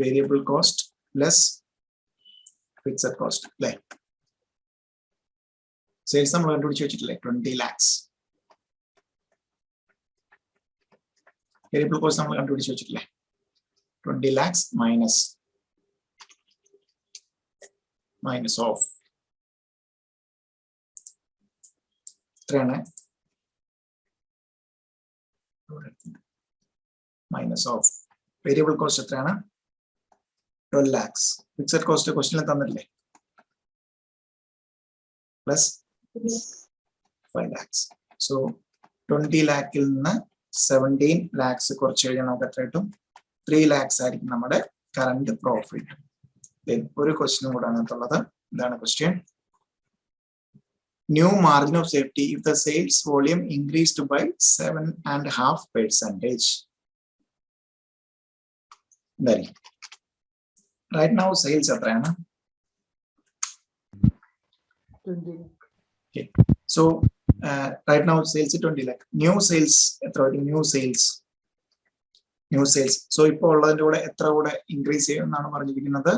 variable cost less fixed cost അല്ലേ? സെയിൽസ് നമ്മൾ കണ്ടുപിടിച്ച് വെച്ചിട്ടില്ലേ? 20 lakhs. വേരിയബിൾ കോസ്റ്റ് നമ്മൾ കണ്ടുപിടിച്ച് വെച്ചിട്ടില്ലേ? 20 lakhs മൈനസ് ഓഫ് എത്രയാണ്? മൈനസ് ഓഫ് വേരിയബിൾ കോസ്റ്റ് എത്രയാണ്? 12 lakhs. ഫിക്സഡ് കോസ്റ്റ് ക്വസ്റ്റ്യനിൽ തന്നിട്ടില്ലേ? Plus 5 lakhs. സോ 20 lakhൽ നിന്ന് 17 lakhs കുറച്ച് കഴിഞ്ഞാൽ നമുക്ക് എത്ര കിട്ടും? 3 lakhs ആയിരിക്കും നമ്മുടെ കറണ്ട് പ്രോഫിറ്റ്. ഒരു ക്വസ്റ്റ്യനും കൂടെ അതിനകത്തുള്ളത്. ഇതാണ് question. New margin of safety if the sales volume increased by 7.5%. എന്തായിരിക്കും? റൈറ്റ് നൗ സെയിൽസ് എത്രയാണ്? Okay. So right now sales 20 lakh. New sales എത്ര വരും? ന്യൂ സെയിൽസ് സോ ഇപ്പോൾ ഉള്ളതിന്റെ കൂടെ എത്ര കൂടെ ഇൻക്രീസ് ചെയ്യും എന്നാണ് പറഞ്ഞിരിക്കുന്നത്?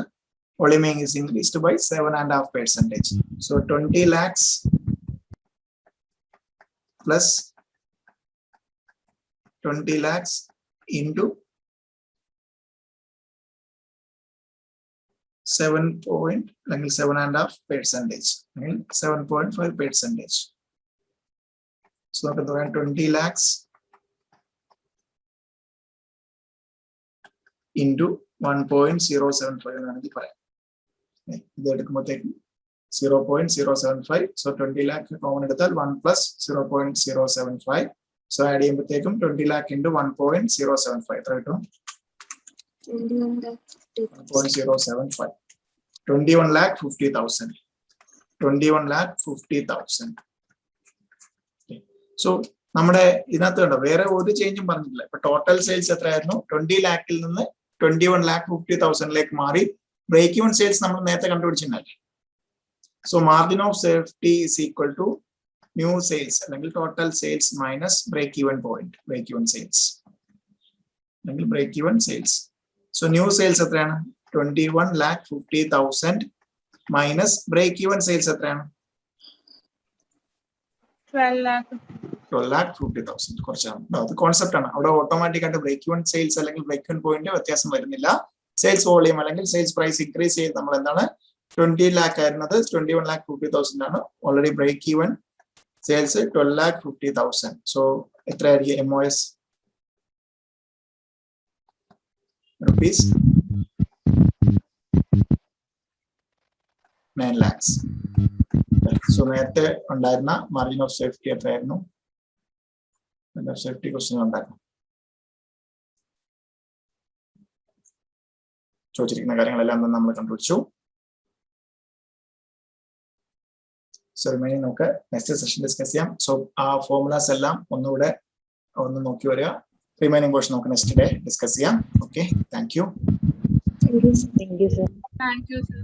Volume is increased by 7.5%. So 20 lakhs plus 20 lakhs into 7.5%. 7.5%. So നമുക്ക് പറയാം 20 lakhs into 1.075 എന്നാണെങ്കിൽ പറയാം. ഇത് എടുക്കുമ്പോഴത്തേക്ക് 0.075. സോ 20 lakh കോമൺ എടുത്താൽ 1 plus 0.075. സോ ആഡ് ചെയ്യുമ്പോഴത്തേക്കും 20 lakh into 1.075 എത്ര കിട്ടും? 1.075. 21,50,000. 21,50,000. Okay. So നമ്മുടെ ഇതിനകത്ത് കണ്ടോ വേറെ ഒരു ചേഞ്ചും പറഞ്ഞിട്ടില്ല. ഇപ്പൊ ടോട്ടൽ സെയിൽസ് എത്രയായിരുന്നു? 20 lakhൽ നിന്ന് 21,50,000 മാറി. ബ്രേക്ക് ഈവൻ സെയിൽസ് നമ്മൾ നേരത്തെ കണ്ടുപിടിച്ചിട്ടുണ്ടല്ലേ. So margin of safety is equal to new sales അല്ലെങ്കിൽ total sales minus break even point, break even sales അല്ലെങ്കിൽ break even sales. So new sales എത്രയാണ്? 21,50,000 മൈനസ് ബ്രേക്ക് ഈവൻ സെയിൽസ് എത്രയാണ്? 12 lakh. 12,50,000. കുറച്ചാണ്. അത് concept ആണ്. അവിടെ ഓട്ടോമാറ്റിക് ആയിട്ട് break even sales അല്ലെങ്കിൽ ബ്രേക്ക് ഈവൻ പോയിന്റ് വ്യത്യാസം വരുന്നില്ല. സെയിൽസ് വോളിയം അല്ലെങ്കിൽ സെയിൽസ് പ്രൈസ് ഇൻക്രീസ് ചെയ്ത് നമ്മൾ എന്താണ് 20 lakh ആയിരുന്നത് 21,50,000 ആണ്. Already break even sales 12,50,000. സോ എത്രയായിരിക്കും MOS? Rupees 9 lakhs. സോ നേരത്തെ ഉണ്ടായിരുന്ന മാർജിൻ ഓഫ് സേഫ്റ്റി എത്രയായിരുന്നു? സേഫ്റ്റി ക്വസ്റ്റ്യൻ ഉണ്ടായിരുന്നു. ചോദിച്ചിരിക്കുന്ന കാര്യങ്ങളെല്ലാം നമ്മൾ കണ്ടുപിടിച്ചു. സോ റിമൈനിങ് നമുക്ക് നെക്സ്റ്റ് സെഷൻ ഡിസ്കസ് ചെയ്യാം. സോ ആ ഫോർമുലാസ് എല്ലാം ഒന്നുകൂടെ ഒന്ന് നോക്കി വരിക. റിമൈനിങ് പോർഷൻ നമുക്ക് നെക്സ്റ്റ് ഡേ ഡിസ്കസ് ചെയ്യാം. Okay, thank you. Thank you, sir. Thank you, sir.